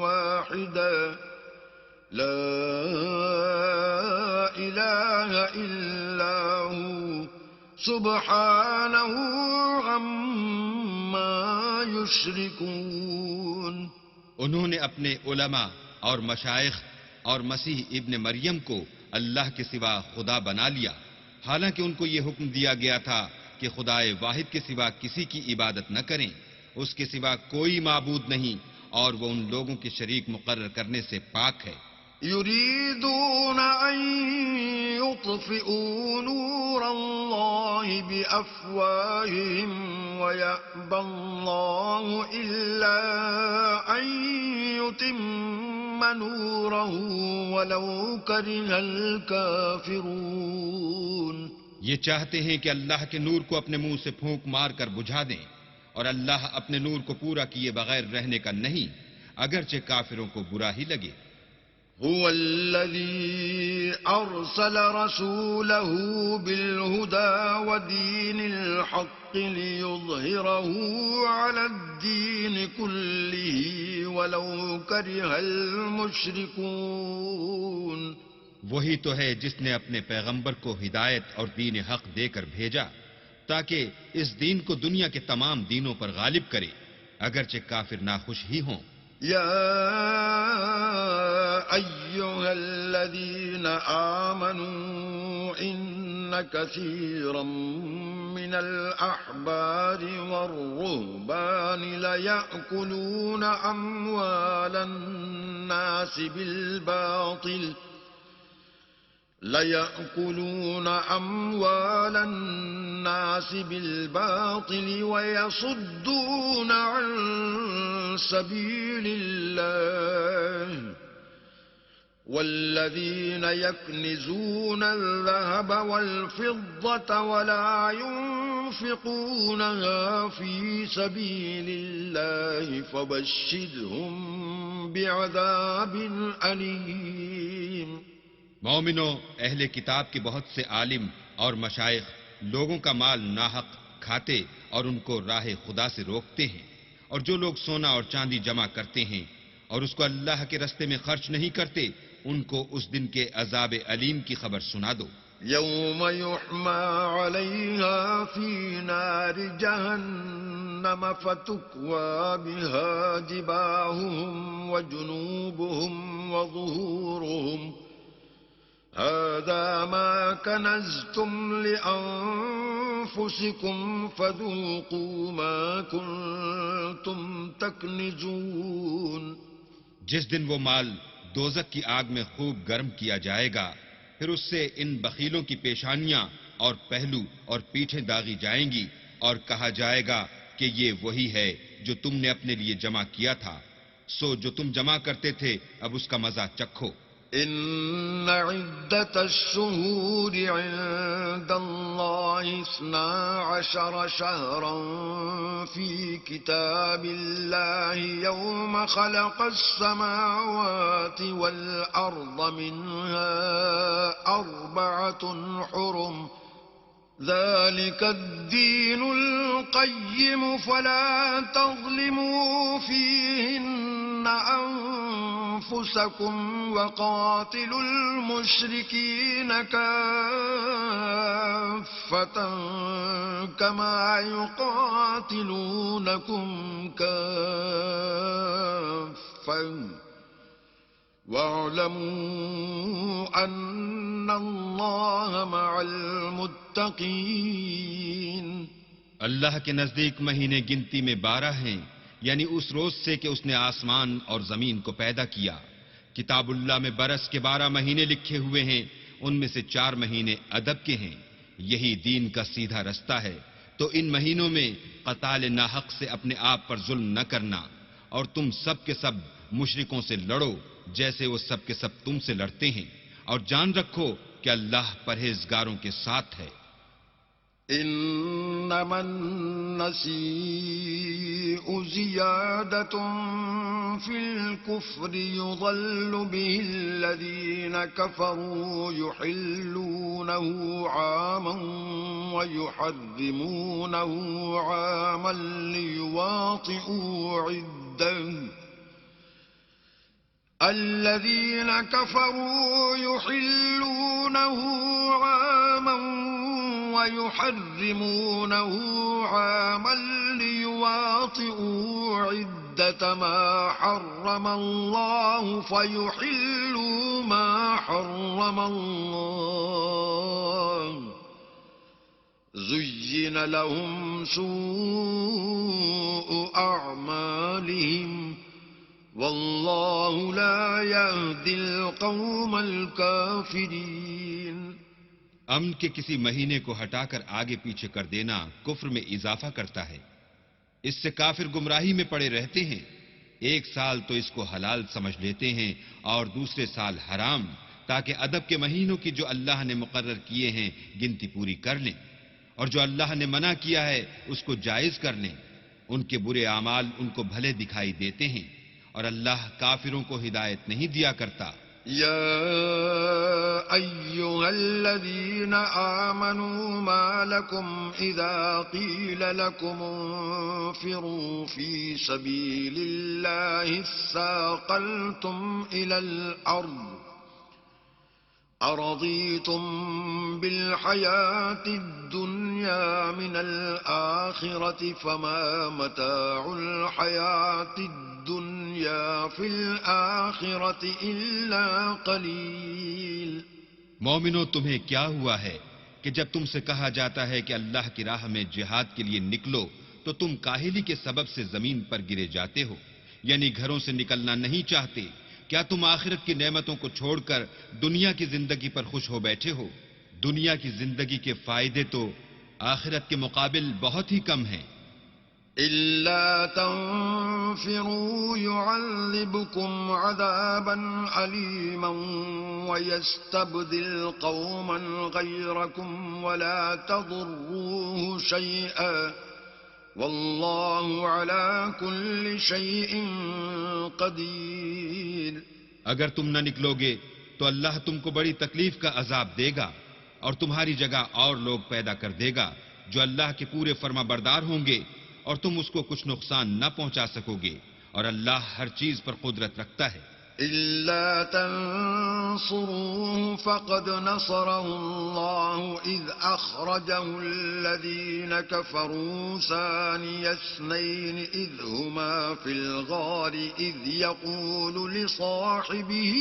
واحدا لا إله إلا هو سبحانه عما يشركون۔ انہوں نے اپنے علماء اور مشائخ اور مسیح ابن مریم کو اللہ کے سوا خدا بنا لیا، حالانکہ ان کو یہ حکم دیا گیا تھا کہ خدائے واحد کے سوا کسی کی عبادت نہ کریں، اس کے سوا کوئی معبود نہیں، اور وہ ان لوگوں کے شریک مقرر کرنے سے پاک ہے۔ يريدون أن يطفئوا نور الله بأفواههم ويأبى الله إلا أن يتم نوره ولو كره الكافرون. یہ چاہتے ہیں کہ اللہ کے نور کو اپنے منہ سے پھونک مار کر بجھا دیں، اور اللہ اپنے نور کو پورا کیے بغیر رہنے کا نہیں، اگرچہ کافروں کو برا ہی لگے. هو الذي أرسل رسوله بالهدى ودين الحق ليظهره على الدين كله ولو كره المشركون. وہی تو ہے جس نے اپنے پیغمبر کو ہدایت اور دین حق دے کر بھیجا تاکہ اس دین کو دنیا کے تمام دینوں پر غالب کرے، اگرچہ کافر ناخوش ہی ہوں. يا أيها الذين آمنوا إن كثيرا من الأحبار والرهبان ليأكلون أموال الناس بالباطل ويصدون عن سبيل الله والذين يكنزون الذهب والفضة ولا ينفقونها في سبيل الله فبشرهم بعذاب أليم. مومنو، اہل کتاب کے بہت سے عالم اور مشائخ لوگوں کا مال ناحق کھاتے اور ان کو راہ خدا سے روکتے ہیں، اور جو لوگ سونا اور چاندی جمع کرتے ہیں اور اس کو اللہ کے رستے میں خرچ نہیں کرتے، ان کو اس دن کے عذاب علیم کی خبر سنا دو. يوم يحمى عليها في نار جهنم فتكوى بها جباههم وجنوبهم وظهورهم هذا ما كنزتم لأنفسكم فذوقوا ما كنتم تكنزون. جس دن وہ مال دوزخ کی آگ میں خوب گرم کیا جائے گا، پھر اس سے ان بخیلوں کی پیشانیاں اور پہلو اور پیٹھیں داغی جائیں گی، اور کہا جائے گا کہ یہ وہی ہے جو تم نے اپنے لیے جمع کیا تھا، سو جو تم جمع کرتے تھے اب اس کا مزہ چکھو. إن عدة الشهور عند الله 12 شهرا في كتاب الله يوم خلق السماوات والأرض منها 4 حرم ذلك الدين القيم فلا تظلموا فيهن أنفسكم وقاتلوا المشركين كافة كما يقاتلونكم كافة واعلموا أن الله مع المتقين. اللہ کے نزدیک مہینے گنتی میں 12 ہیں، یعنی اس روز سے کہ اس نے آسمان اور زمین کو پیدا کیا. کتاب اللہ میں برس کے 12 مہینے لکھے ہوئے ہیں، ان میں سے 4 مہینے ادب کے ہیں. یہی دین کا سیدھا رستہ ہے. تو ان مہینوں میں قتال ناحق سے اپنے آپ پر ظلم نہ کرنا، اور تم سب کے سب مشرکوں سے لڑو جیسے وہ سب کے سب تم سے لڑتے ہیں، اور جان رکھو کہ اللہ پرہیزگاروں کے ساتھ ہے. إنما النسيء زيادة في الكفر يضل به الذين كفروا يحلونه عاما ويحرمونه عاما ليواطئوا عدة الذين كفروا يحلونه عاما ويحرمونه عاما ليواطئوا عدة ما حرم الله فيحلوا ما حرم الله زين لهم سوء أعمالهم والله لا يهدي القوم الكافرين. امن کے کسی مہینے کو ہٹا کر آگے پیچھے کر دینا کفر میں اضافہ کرتا ہے. اس سے کافر گمراہی میں پڑے رہتے ہیں. ایک سال تو اس کو حلال سمجھ لیتے ہیں اور دوسرے سال حرام، تاکہ ادب کے مہینوں کی جو اللہ نے مقرر کیے ہیں گنتی پوری کر لیں، اور جو اللہ نے منع کیا ہے اس کو جائز کر لیں. ان کے برے اعمال ان کو بھلے دکھائی دیتے ہیں، اور اللہ کافروں کو ہدایت نہیں دیا کرتا. يا أيها الذين آمنوا ما لكم إذا قيل لكم انفروا في سبيل الله اثاقلتم إلى الأرض أرضيتم بالحياة الدنيا من الآخرة فما متاع الحياة الدنيا في الآخرة إلا قليل. مومنو، تمہیں کیا ہوا ہے کہ جب تم سے کہا جاتا ہے کہ اللہ کی راہ میں جہاد کے لیے نکلو تو تم کاہلی کے سبب سے زمین پر گرے جاتے ہو، یعنی گھروں سے نکلنا نہیں چاہتے. کیا تم آخرت کی نعمتوں کو چھوڑ کر دنیا کی زندگی پر خوش ہو بیٹھے ہو؟ دنیا کی زندگی کے فائدے تو آخرت کے مقابل بہت ہی کم ہیں. إلا تنفروا يعذبكم عذابا أليما ويستبدل قوما غيركم ولا تضروه شيئا والله على كل شيء قدير. اگر تم نہ نکلو گے تو اللہ تم کو بڑی تکلیف کا عذاب دے گا اور تمہاری جگہ اور لوگ پیدا کر دے گا جو اللہ کے پورے فرما بردار ہوں گے، اور تم اس کو کچھ نقصان نہ پہنچا سکو گے، اور اللہ ہر چیز پر قدرت رکھتا ہے. إلا تنصروه فقد نصره الله إذ أخرجه الذين كفروا ثاني اثنين إذ هما في الغار إذ يقول لصاحبه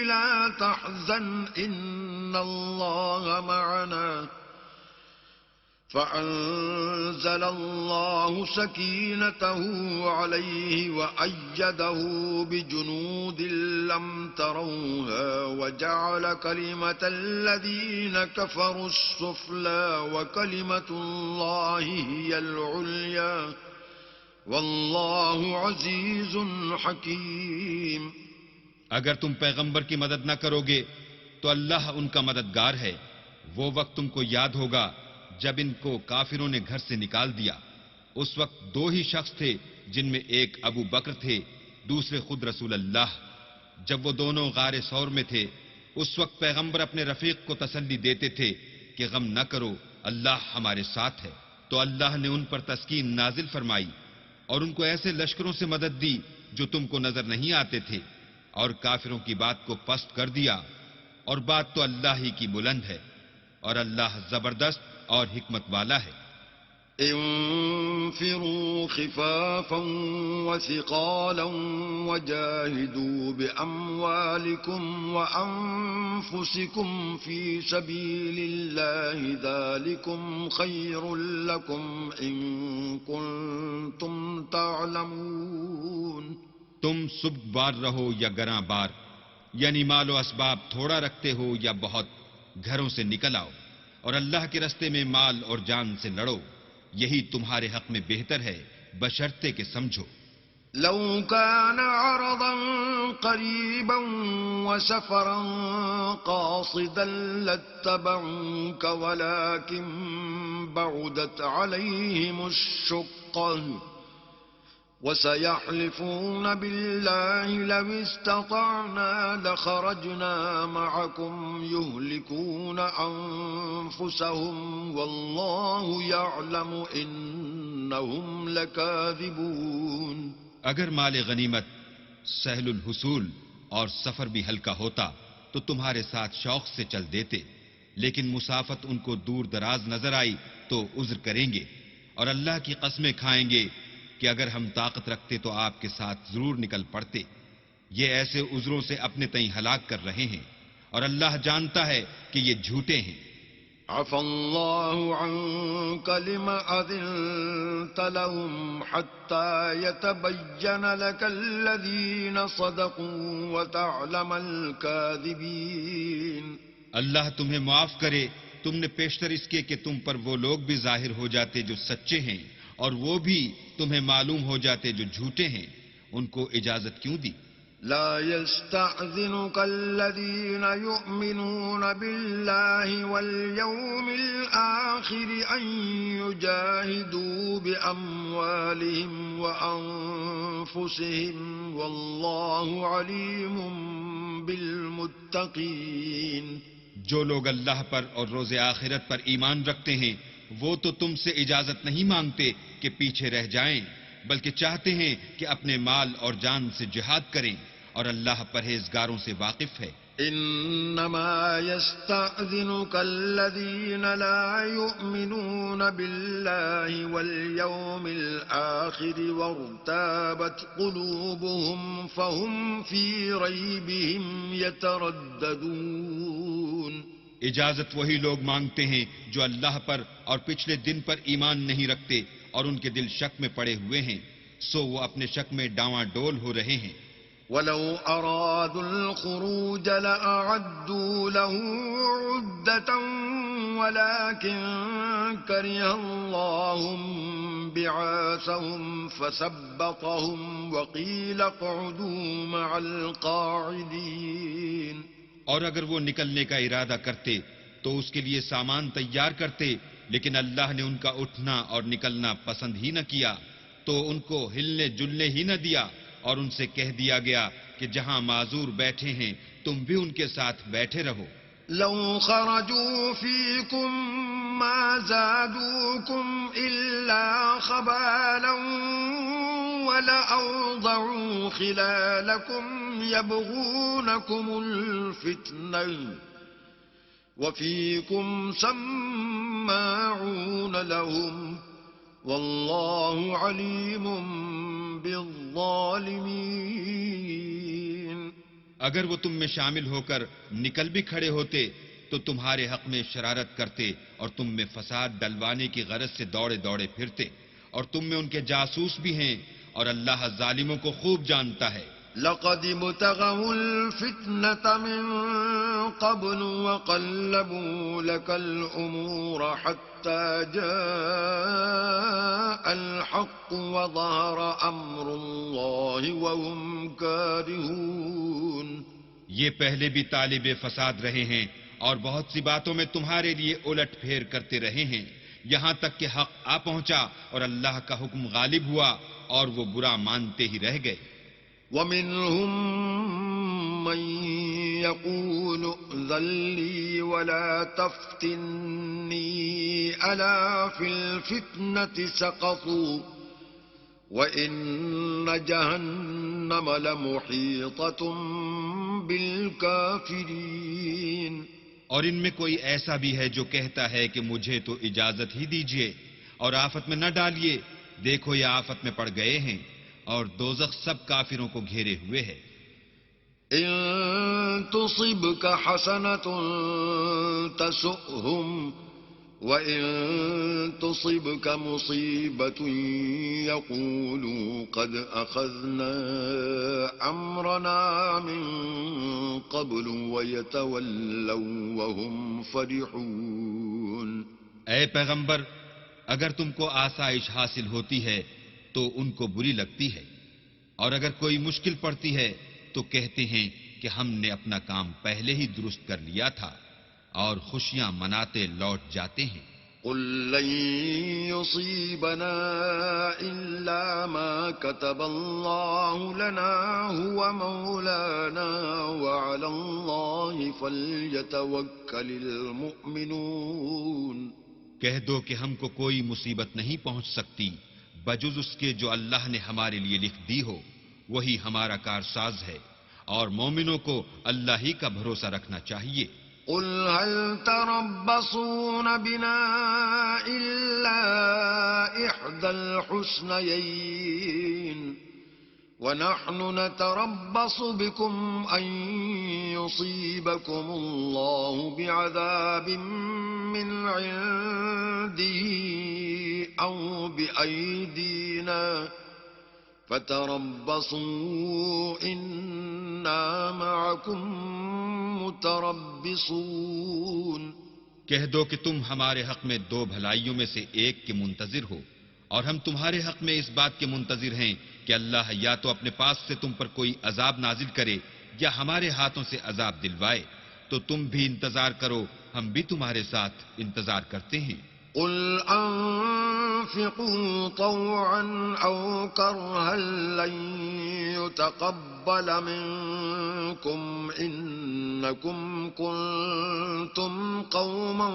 لا تحزن إن الله معنا فأنزل الله سكينته عليه وأيده بجنود لم تروها وجعل كلمة الذين كفروا السفلى وكلمة الله هي العليا والله عزيز حكيم. اگر تم پیغمبر کی مدد نہ کرو گے تو اللہ ان کا مددگار ہے. وہ وقت تم کو یاد ہوگا جب ان کو کافروں نے گھر سے نکال دیا. اس وقت دو ہی شخص تھے جن میں ایک ابو بکر تھے، دوسرے خود رسول اللہ. جب وہ دونوں غار ثور میں تھے اس وقت پیغمبر اپنے رفیق کو تسلی دیتے تھے کہ غم نہ کرو، اللہ ہمارے ساتھ ہے. تو اللہ نے ان پر تسکین نازل فرمائی اور ان کو ایسے لشکروں سے مدد دی جو تم کو نظر نہیں آتے تھے، اور کافروں کی بات کو پست کر دیا. اور بات تو اللہ ہی کی بلند ہے، اور اللہ زبردست اور حکمت والا ہے. انفروا خفافا وثقالا وجاهدوا بأموالكم وأنفسكم في سبيل الله ذلكم خير لكم إن كنتم تعلمون. تم سبکبار رہو یا گراں بار، یعنی مال و اسباب تھوڑا رکھتے ہو یا بہت، گھروں سے نکل آؤ اور اللہ کے رستے میں مال اور جان سے لڑو، یہی تمہارے حق میں بہتر ہے بشرطے کہ سمجھو. لو كان عرضا قريبا وسفرا قاصدا لاتبعوك ولكن بعدت عليهم الشقة وسيحلفون بالله لو استطعنا لخرجنا معكم يهلكون أنفسهم والله يعلم إنهم لكاذبون. اگر مال غنیمت سہل الحصول اور سفر بھی ہلکا ہوتا تو تمہارے ساتھ شوق سے چل دیتے، لیکن مسافت ان کو دور دراز نظر آئی تو عذر کریں گے، اور اللہ کی قسمیں کھائیں گے کہ اگر ہم طاقت رکھتے تو آپ کے ساتھ ضرور نکل پڑتے. یہ ایسے عذروں سے اپنے تئیں ہلاک کر رہے ہیں، اور اللہ جانتا ہے کہ یہ جھوٹے ہیں. عفى الله عنك لما أذنت لهم حتى يتبين لك الذين صدقوا وتعلم الكاذبين. اللہ تمہیں معاف کرے، تم نے پیشتر اس کے کہ تم پر وہ لوگ بھی ظاہر ہو جاتے جو سچے ہیں، اور وہ بھی تمہیں معلوم ہو جاتے جو جھوٹے ہیں. ان کو اجازت کیوں دی؟ لا يستأذنك الذين يؤمنون بالله واليوم الآخر أن يجاهدوا بأموالهم وأنفسهم والله عليم بالمتقين. جو لوگ اللہ پر اور روز آخرت پر ایمان رکھتے ہیں وہ تو تم سے اجازت نہیں مانگتے کہ پیچھے رہ جائیں، بلکہ چاہتے ہیں کہ اپنے مال اور جان سے جہاد کریں، اور اللہ پرہیزگاروں سے واقف ہے. انما يستأذنك الذين لا يؤمنون بالله واليوم الآخر وارتابت قلوبهم فهم في ريبهم يترددون. اجازت وہی لوگ مانگتے ہیں جو اللہ پر اور پچھلے دن پر ایمان نہیں رکھتے اور ان کے دل شک میں پڑے ہوئے ہیں، سو وہ اپنے شک میں ڈاواں ڈول ہو رہے ہیں. ولو أرادوا الخروج لأعدوا له عدة ولكن كره الله بعاثهم فثبطهم وقيل اقعدوا مع القاعدين. اور اگر وہ نکلنے کا ارادہ کرتے تو اس کے لیے سامان تیار کرتے، لیکن اللہ نے ان کا اٹھنا اور نکلنا پسند ہی نہ کیا، تو ان کو ہلنے جلنے ہی نہ دیا، اور ان سے کہہ دیا گیا کہ جہاں معذور بیٹھے ہیں تم بھی ان کے ساتھ بیٹھے رہو. لو خرجوا فيكم ما زادوكم إلا خبالا ولأوضعوا خلالكم يبغونكم الفتنة وفيكم سماعون لهم والله عليم بالظالمين. اگر وہ تم میں شامل ہو کر نکل بھی کھڑے ہوتے تو تمہارے حق میں شرارت کرتے اور تم میں فساد ڈلوانے کی غرض سے دوڑے دوڑے پھرتے، اور تم میں ان کے جاسوس بھی ہیں، اور اللہ ظالموں کو خوب جانتا ہے. لقد ابتغوا الفتنة من قبل وقلبوا لك الأمور حتى جاء الحق وظهر أمر الله وهم كارهون. یہ پہلے بھی طالب فساد رہے ہیں اور بہت سی باتوں میں تمہارے لیے الٹ پھیر کرتے رہے ہیں، یہاں تک کہ حق آ پہنچا اور اللہ کا حکم غالب ہوا اور وہ برا مانتے ہی رہ گئے. ومنهم من يقول ائذن لي ولا تفتني ألا في الفتنة سقطوا وإن جهنم لمحيطة بالكافرين. اور ان میں کوئی ایسا بھی ہے جو کہتا ہے کہ مجھے تو اجازت ہی دیجیے اور آفت میں نہ ڈالیے، دیکھو یہ آفت میں پڑ گئے ہیں، اور دوزخ سب کافروں کو گھیرے ہوئے ہے. ان تصبك حسنة تسؤهم وإن تصبك مصيبة يقولوا قد أخذنا أمرنا من قبل ويتولوا وهم فرحون. اے پیغمبر، اگر تم کو آسائش حاصل ہوتی ہے تو ان کو بری لگتی ہے، اور اگر کوئی مشکل پڑتی ہے تو کہتے ہیں کہ ہم نے اپنا کام پہلے ہی درست کر لیا تھا، اور خوشیاں مناتے لوٹ جاتے ہیں. قل لن يصيبنا إلا ما كتب الله لنا هو مولانا وعلى الله فليتوكل المؤمنون. کہہ دو کہ ہم کو کوئی مصیبت نہیں پہنچ سکتی بجز اس کے جو اللہ نے ہمارے لیے لکھ دی ہو، وہی ہمارا کارساز ہے، اور مومنوں کو اللہ ہی کا بھروسہ رکھنا چاہیے. قل هل تربصون بنا إلا إحدى الحسنيين ونحن نتربص بكم أن يصيبكم الله بعذاب من عنده أو بأيدينا فتربصوا إنا معكم متربصون. کہہ دو کہ تم ہمارے حق میں دو بھلائیوں میں سے ایک کے منتظر ہو، اور ہم تمہارے حق میں اس بات کے منتظر ہیں کہ اللہ یا تو اپنے پاس سے تم پر کوئی عذاب نازل کرے یا ہمارے ہاتھوں سے عذاب دلوائے، تو تم بھی انتظار کرو، ہم بھی تمہارے ساتھ انتظار کرتے ہیں. قل أنفقوا طوعا أو كرها لن يتقبل منكم إنكم كنتم قوما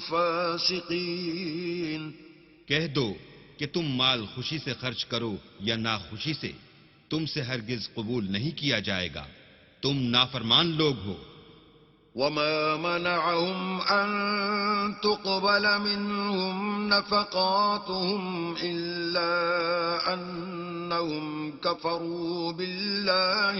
فاسقين. کہہ دو کہ تم مال خوشی سے خرچ کرو یا ناخوشی سے، تم سے ہرگز قبول نہیں کیا جائے گا، تم نافرمان لوگ ہو. وما منعهم أن تقبل منهم نفقاتهم إلا أنهم كفروا بالله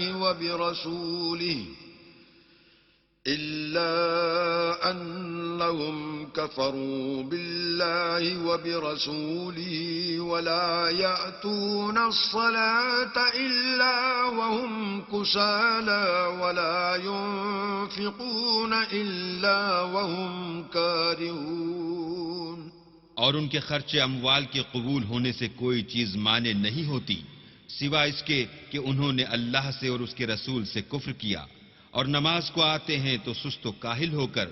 وبرسوله ولا يأتون الصلاة إلا وهم كسالى ولا ينفقون إلا وهم كارهون. اور ان کے خرچ اموال کے قبول ہونے سے کوئی چیز مانے نہیں ہوتی سوائے اس کے کہ انہوں نے اللہ سے اور اس کے رسول سے کفر کیا، اور نماز کو آتے ہیں تو سست و کاہل ہو کر،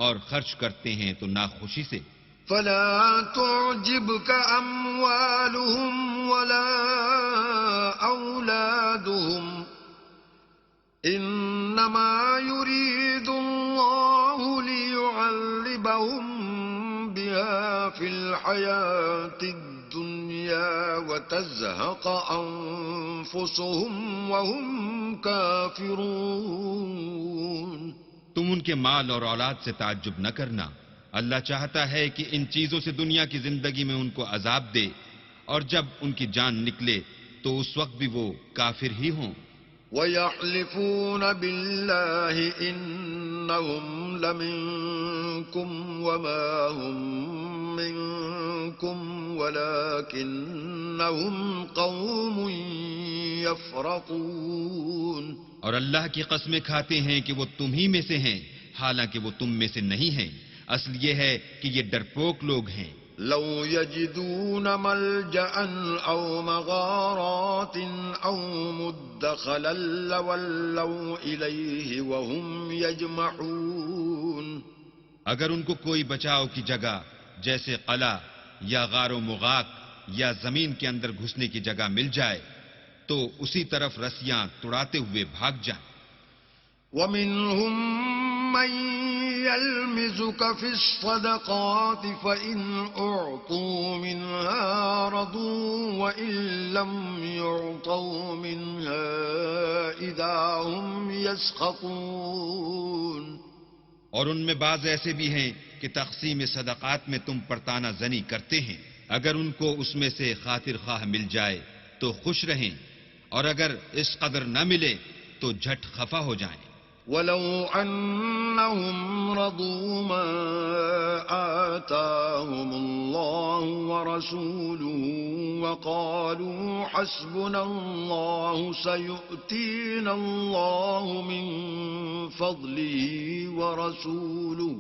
اور خرچ کرتے ہیں تو ناخوشی سے. فلا تعجبك أموالهم ولا أولادهم إنما يريد الله ليعذبهم بها في الحياة الدنيا وتزهق أنفسهم وهم كافرون. تم ان کے مال اور اولاد سے تعجب نہ کرنا، اللہ چاہتا ہے کہ ان چیزوں سے دنیا کی زندگی میں ان کو عذاب دے، اور جب ان کی جان نکلے تو اس وقت بھی وہ کافر ہی ہوں. وَيَحْلِفُونَ بِاللَّهِ إِنَّهُمْ لَمِنكُمْ وَمَا هُمْ مِنكُمْ وَلَكِنَّهُمْ قَوْمٌ يَفْرَقُونَ. اور اللہ کی قسمیں کھاتے ہیں کہ وہ تم ہی میں سے ہیں، حالانکہ وہ تم میں سے نہیں ہیں. اصل یہ ہے کہ یہ ڈرپوک لوگ ہیں. لو يجدون ملجأ أو مغارات أو مدخلا لولوا إليه وهم يجمحون. اگر ان کو کوئی بچاؤ کی جگہ جیسے قلعہ یا غار و مغاق یا زمین کے اندر گھسنے کی جگہ مل جائے تو اسی طرف رسیاں توڑاتے ہوئے بھاگ جائیں. وَمِنْهُمْ مَنْ يَلْمِزُكَ فِي الصَّدَقَاتِ فَإِنْ أُعْطُوا مِنْهَا رَضُوا وَإِنْ لَمْ يُعْطَوْا مِنْهَا إِذَا هُمْ يَسْخَطُونَ. اور ان میں بعض ایسے بھی ہیں کہ تقسیم صدقات میں تم پر تانا زنی کرتے ہیں، اگر ان کو اس میں سے خاطر خواہ مل جائے تو خوش رہیں، اور اگر اس قدر نہ ملے تو جھٹ خفا ہو جائیں. وَلَوْ أَنَّهُمْ رَضُوا مَا آتَاهُمُ اللَّهُ وَرَسُولُهُ وَقَالُوا حَسْبُنَا اللَّهُ سَيُؤْتِينَا اللَّهُ مِنْ فَضْلِهِ وَرَسُولُهُ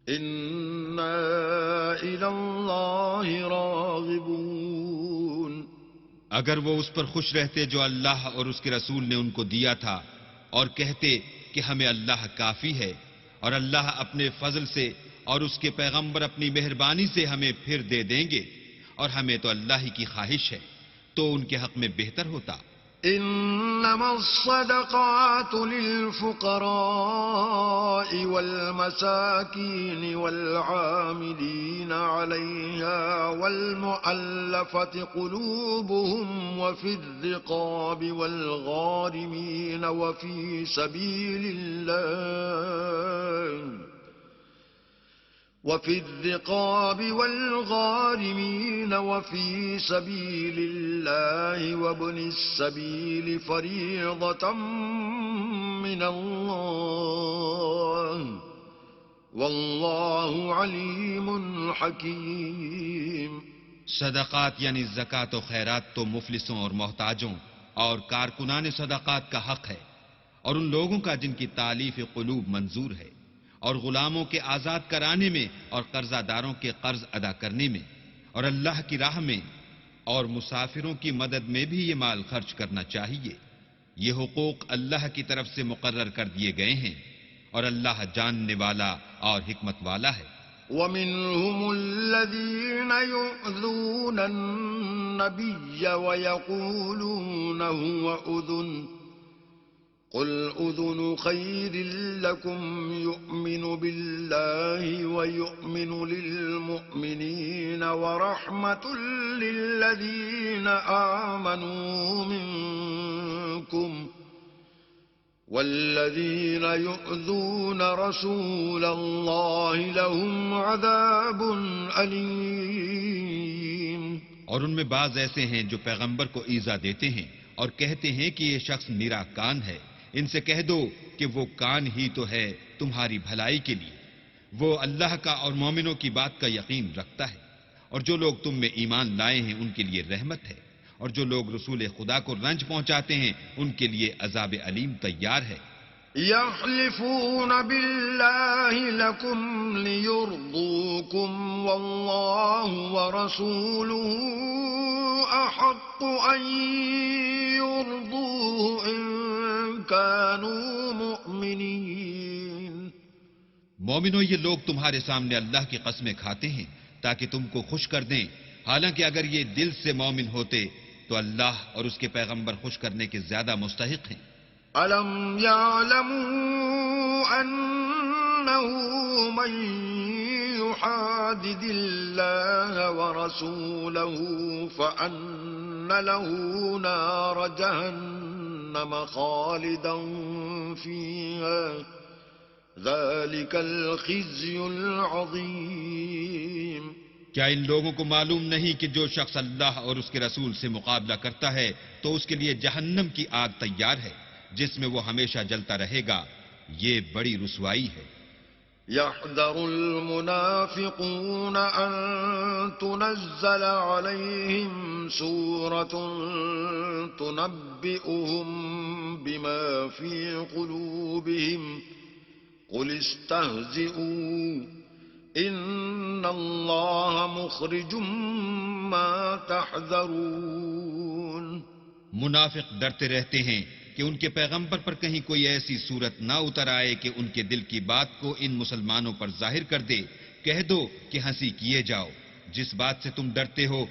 إِنَّا إِلَى اللَّهِ رَاغِبُونَ. اگر وہ اس پر خوش رہتے جو اللہ اور اس کے رسول نے ان کو دیا تھا، اور کہتے کہ ہمیں اللہ کافی ہے، اور اللہ اپنے فضل سے اور اس کے پیغمبر اپنی مہربانی سے ہمیں پھر دے دیں گے، اور ہمیں تو اللہ ہی کی خواہش ہے، تو ان کے حق میں بہتر ہوتا. إنما الصدقات للفقراء والمساكين والعاملين عليها والمؤلفة قلوبهم وفي الرقاب والغارمين وفي الرقاب والغارمين وفي سبيل الله وابن السبيل فريضة من الله والله عليم حكيم. صدقات یعنی زکوٰۃ و خیرات تو مفلسوں اور محتاجوں اور کارکنان صدقات کا حق ہے، اور ان لوگوں کا جن کی تالیف قلوب منظور ہے، اور غلاموں کے آزاد کرانے میں اور قرضہ داروں کے قرض ادا کرنے میں اور اللہ کی راہ میں اور مسافروں کی مدد میں بھی یہ مال خرچ کرنا چاہیے. یہ حقوق اللہ کی طرف سے مقرر کر دیے گئے ہیں، اور اللہ جاننے والا اور حکمت والا ہے. ومنهم الذين يؤذون النبي ويقولون هو أذن قل أذن خير لكم يؤمن بالله ويؤمن للمؤمنين ورحمة للذين آمنوا منكم والذين يؤذون رسول الله لهم عذاب أليم. اور ان میں بعض ایسے ہیں جو پیغمبر کو ایذا دیتے ہیں اور کہتے ہیں کہ یہ شخص میرا کان ہے. ان سے کہہ دو کہ وہ کان ہی تو ہے تمہاری بھلائی کے لیے. وہ اللہ کا اور مومنوں کی بات کا یقین رکھتا ہے، اور جو لوگ تم میں ایمان لائے ہیں ان کے لیے رحمت ہے، اور جو لوگ رسول خدا کو رنج پہنچاتے ہیں ان کے لیے عذاب علیم تیار ہے. يحلفون بالله لكم ليرضوكم والله ورسوله أحق أن يرضوه إن كانوا مؤمنين. مومنو، یہ لوگ تمہارے سامنے اللہ کی قسمیں کھاتے ہیں تاکہ تم کو خوش کر دیں، حالانکہ اگر یہ دل سے مومن ہوتے تو اللہ اور اس کے پیغمبر خوش کرنے کے زیادہ مستحق ہیں. أَلَمْ يَعْلَمُوا أَنَّهُ مَن يُحَادِدِ اللَّهَ وَرَسُولَهُ فَأَنَّ لَهُ نَارَ جَهَنَّمَ خَالِدًا فِيهَا ذَلِكَ الْخِزْيُ الْعَظِيمُ. کیا ان لوگوں کو معلوم نہیں کہ جو شخص اللہ اور اس کے رسول سے مقابلہ کرتا ہے تو اس کے لیے جہنم کی آگ تیار ہے جس میں وہ ہمیشہ جلتا رہے گا؟ یہ بڑی رسوائی ہے. يحذر المنافقون أن تنزل عليهم سورة تنبئهم بما في قلوبهم قل استهزئوا إن الله مخرج ما تحذرون. منافق ڈرتے رہتے ہیں کہ ان کے پیغمبر پر کہیں کوئی ایسی صورت نہ اتر آئے کہ ان کے دل کی بات کو ان مسلمانوں پر ظاہر کر دے. کہہ دو کہ ہنسی کیے جاؤ، جس بات سے تم ڈرتے ہو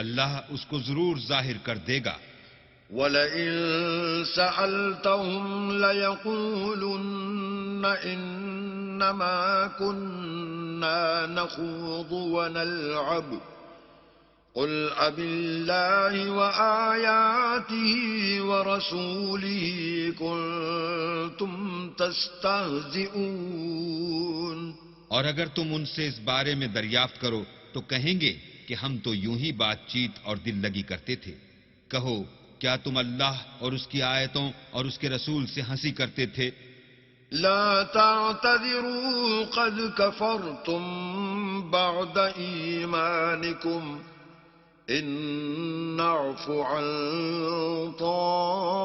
اللہ اس کو ضرور ظاہر کر دے گا. وَلَئِن سَأَلْتَهُمْ لَيَقُولُنَّ إِنَّمَا كُنَّا نَخُوضُ وَنَلْعَبُ قُلْ أَبِاللَّهِ وَآيَاتِهِ وَرَسُولِهِ كُنتُمْ تَسْتَهْزِئُونَ. اور اگر تم ان سے اس بارے میں دریافت کرو تو کہیں گے کہ ہم تو یوں ہی بات چیت اور دل لگی کرتے تھے. کہو کیا تم اللہ اور اس کی آیتوں اور اس کے رسول سے ہنسی کرتے تھے؟ لا تعتذروا قد كفرتم بعد إيمانكم إن نعف عن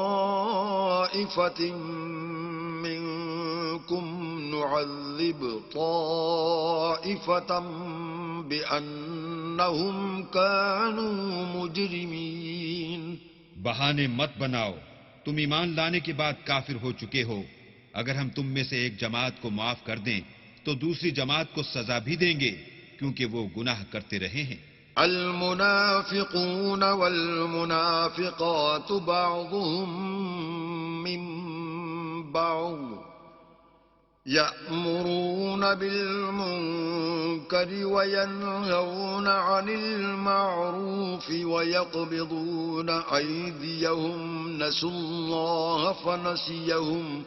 طائفة منكم نعذب طائفة بأنهم كانوا مجرمين. بہانے مت بناؤ، تم ایمان لانے کے بعد کافر ہو چکے ہو. اگر ہم تم میں سے ایک جماعت کو معاف کر دیں تو دوسری جماعت کو سزا بھی دیں گے کیونکہ وہ گناہ کرتے رہے ہیں. المنافقون والمنافقات بعضهم من بعض يأمرون بالمنكر وينهون عن المعروف ويقبضون أيديهم نسوا الله فنسيهم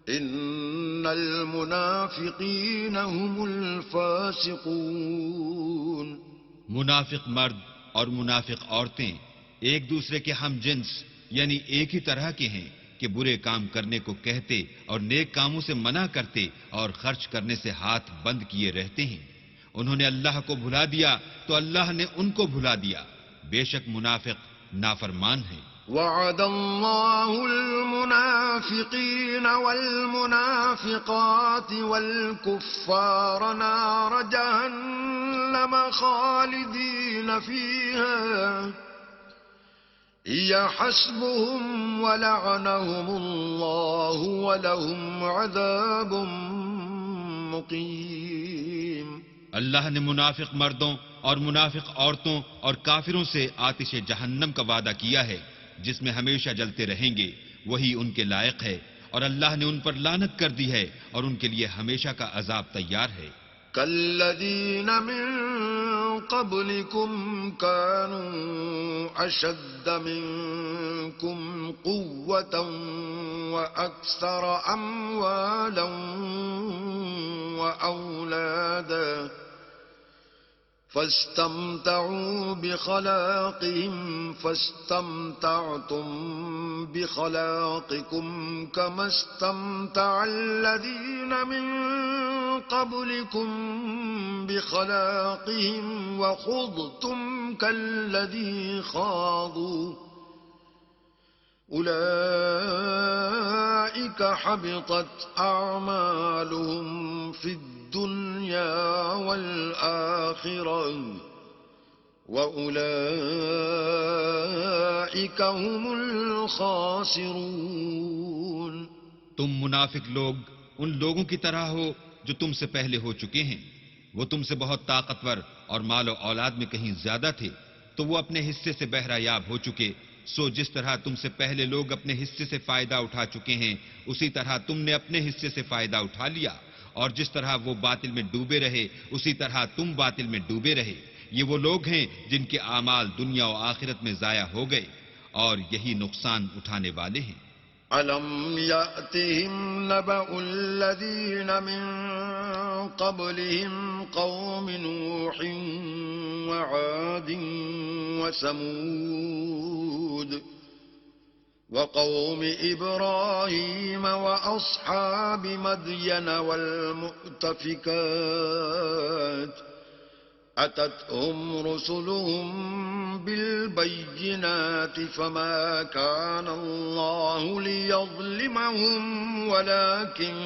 إن المنافقين هم الفاسقون. منافق مرد اور منافق عورتیں ایک دوسرے کے ہم جنس یعنی ایک ہی طرح کے ہیں کہ برے کام کرنے کو کہتے اور نیک کاموں سے منع کرتے اور خرچ کرنے سے ہاتھ بند کیے رہتے ہیں. انہوں نے اللہ کو بھلا دیا تو اللہ نے ان کو بھلا دیا. بے شک منافق نافرمان ہیں. وعد الله المنافقين والمنافقات والكفار نار جهنم خالدين فيها هي حسبهم ولعنهم الله ولهم عذاب مقيم. اللہ نے منافق مردوں اور منافق عورتوں اور کافروں سے آتش جہنم کا وعدہ کیا ہے جس میں ہمیشہ جلتے رہیں گے. وہی ان کے لائق ہے اور اللہ نے ان پر لعنت کر دی ہے اور ان کے لیے ہمیشہ کا عذاب تیار ہے. كالذين من قبلكم كانوا أشد منكم قوة وأكثر أموالا وأولادا فاستمتعوا بخلاقهم فاستمتعتم بخلاقكم كما استمتع الذين من قبلكم بخلاقهم وخضتم كالذي خاضوا أولئك حبطت أعمالهم في الدنيا والآخرة وأولئك هم الخاسرون. تم منافق لوگ ان لوگوں کی طرح ہو جو تم سے پہلے ہو چکے ہیں. وہ تم سے بہت طاقتور اور مال و اولاد میں کہیں زیادہ تھے تو وہ اپنے حصے سے بہرہ یاب ہو چکے. سو جس طرح تم سے پہلے لوگ اپنے حصے سے فائدہ اٹھا چکے ہیں اسی طرح تم نے اپنے حصے سے فائدہ اٹھا لیا. اور جس طرح وہ باطل میں ڈوبے رہے اسی طرح تم باطل میں ڈوبے رہے. یہ وہ لوگ ہیں جن کے اعمال دنیا و آخرت میں ضائع ہو گئے اور یہی نقصان اٹھانے والے ہیں. أَلَمْ يَأْتِهِمْ نَبَأُ الَّذِينَ مِنْ قَبْلِهِمْ قَوْمِ نُوحٍ وَعَادٍ وَثَمُودَ وَقَوْمِ إِبْرَاهِيمَ وَأَصْحَابِ مَدْيَنَ وَالْمُؤْتَفِكَاتِ أتتهم رسلهم بالبينات فما كان الله ليظلمهم ولكن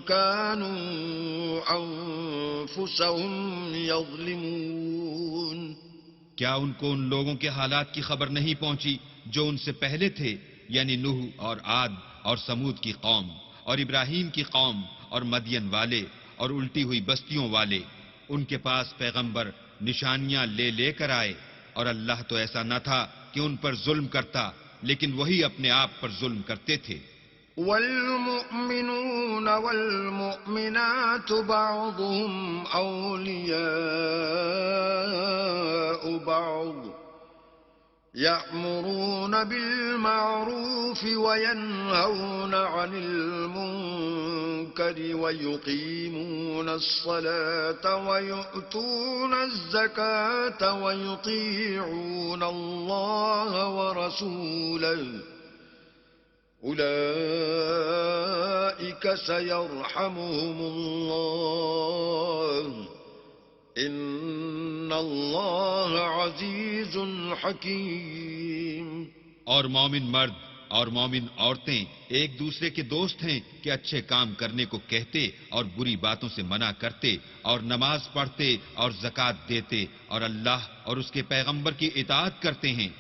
كانوا أنفسهم يظلمون. کیا ان کو ان لوگوں کے حالات کی خبر نہیں پہنچی جو ان سے پہلے تھے یعنی نوح اور عاد اور سمود کی قوم اور ابراہیم کی قوم اور مدین والے اور الٹی ہوئی بستیوں والے. ان کے پاس پیغمبر نشانیاں لے لے کر آئے اور اللہ تو ایسا نہ تھا کہ ان پر ظلم کرتا لیکن وہی اپنے آپ پر ظلم کرتے تھے. والمؤمنون والمؤمنات بعضهم أولياء بعض يأمرون بالمعروف وينهون عن المنكر ويقيمون الصلاة ويؤتون الزكاة ويطيعون الله ورسوله أولئك سيرحمهم الله ان اللہ عزیز حکیم. اور مومن مرد اور مومن عورتیں ایک دوسرے کے دوست ہیں کہ اچھے کام کرنے کو کہتے اور بری باتوں سے منع کرتے اور نماز پڑھتے اور زکوٰۃ دیتے اور اللہ اور اس کے پیغمبر کی اطاعت کرتے ہیں.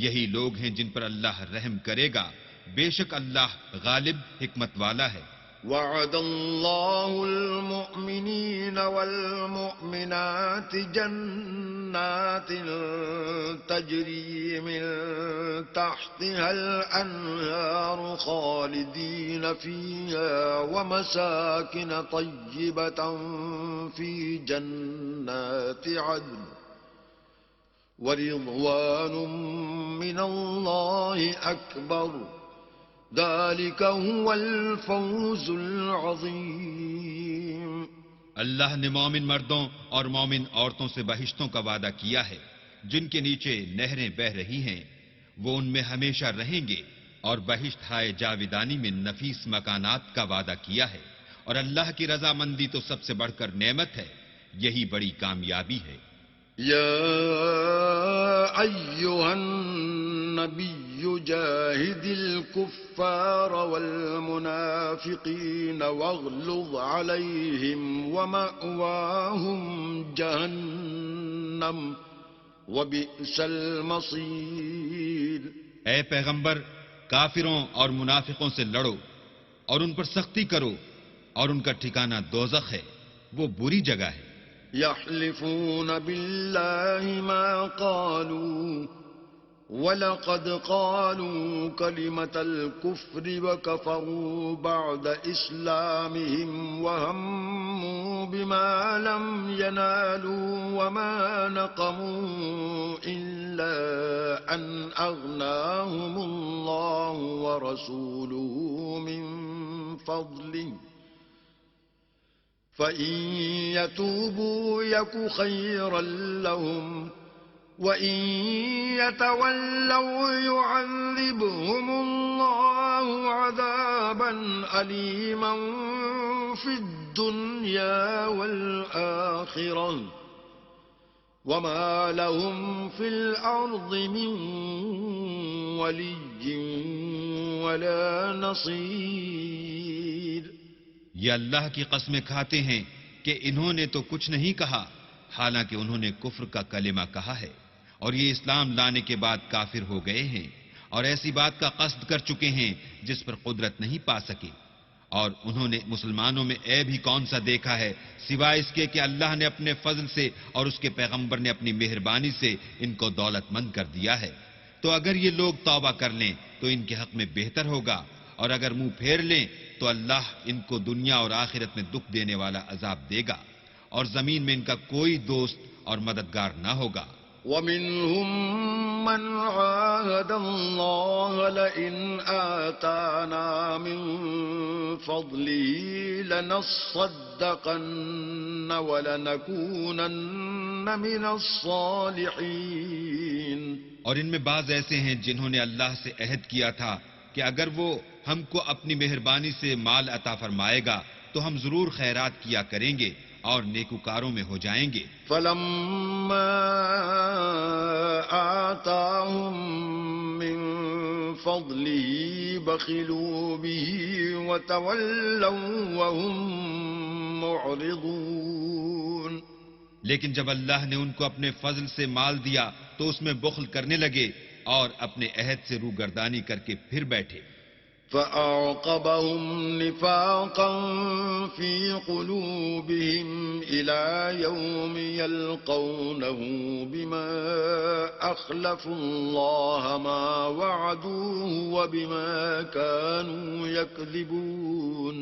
یہی لوگ ہیں جن پر اللہ رحم کرے گا. بے شک اللہ غالب حکمت والا ہے. وعد الله المؤمنين والمؤمنات جنات تجري من تحتها الأنهار خالدين فيها ومساكن طيبة في جنات عدن ورضوان من الله أكبر ذلك هو الفوز العظيم. اللہ نے مومن مردوں اور مومن عورتوں سے بہشتوں کا وعدہ کیا ہے جن کے نیچے نہریں بہہ رہی ہیں، وہ ان میں ہمیشہ رہیں گے، اور بہشت ہائے جاویدانی میں نفیس مکانات کا وعدہ کیا ہے، اور اللہ کی رضامندی تو سب سے بڑھ کر نعمت ہے، یہی بڑی کامیابی ہے. يا أيها النبي جاهد الكفار والمنافقين واغلظ عليهم ومأواهم جهنم وبئس المصير. اے پیغمبر، کافروں اور منافقوں سے لڑو اور ان پر سختی کرو، اور ان کا ٹھکانہ دوزخ ہے، وہ بری جگہ ہے. يحلفون بالله ما قالوا ولقد قالوا كلمة الكفر وكفروا بعد إسلامهم وهموا بما لم ينالوا وما نقموا إلا أن أغناهم الله ورسوله من فضله فإن يتوبوا يك خيرا لهم وإن يتولوا يعذبهم الله عذابا أليما في الدنيا والآخرة وما لهم في الأرض من ولي ولا نصير. یہ اللہ کی قسمیں کھاتے ہیں کہ انہوں نے تو کچھ نہیں کہا، حالانکہ انہوں نے کفر کا کلمہ کہا ہے، اور یہ اسلام لانے کے بعد کافر ہو گئے ہیں، اور ایسی بات کا قصد کر چکے ہیں جس پر قدرت نہیں پا سکے. اور انہوں نے مسلمانوں میں عیب ہی کون سا دیکھا ہے سوائے اس کے کہ اللہ نے اپنے فضل سے اور اس کے پیغمبر نے اپنی مہربانی سے ان کو دولت مند کر دیا ہے. تو اگر یہ لوگ توبہ کر لیں تو ان کے حق میں بہتر ہوگا، اور اگر منہ پھیر لیں تو اللہ ان کو دنیا اور آخرت میں دکھ دینے والا عذاب دے گا، اور زمین میں ان کا کوئی دوست اور مددگار نہ ہوگا. وَمِنْهُمْ مَنْ عَاهَدَ اللَّهَ لَئِنْ آتَانَا مِنْ فَضْلِهِ لَنَصَّدَّقَنَّ وَلَنَكُونَنَّ مِنَ الصَّالِحِينَ. اور ان میں بعض ایسے ہیں جنہوں نے اللہ سے عہد کیا تھا کہ اگر وہ ہم کو اپنی مہربانی سے مال عطا فرمائے گا تو ہم ضرور خیرات کیا کریں گے اور نیکوکاروں میں ہو جائیں گے. فَلَمَّا آتَاهُم مِّن فَضْلِهِ بَخِلُوا بِهِ وَتَوَلَّوْا وَهُم مُّعْرِضُونَ. لیکن جب اللہ نے ان کو اپنے فضل سے مال دیا تو اس میں بخل کرنے لگے اور اپنے عہد سے روگردانی کر کے پھر بیٹھے. فَأَعْقَبَهُمْ نِفَاقًا فِي قُلُوبِهِمْ إِلَى يَوْمِ يَلْقَوْنَهُ بِمَا أَخْلَفُوا اللَّهَ مَا وَعَدُوهُ وَبِمَا كَانُوا يَكْذِبُونَ.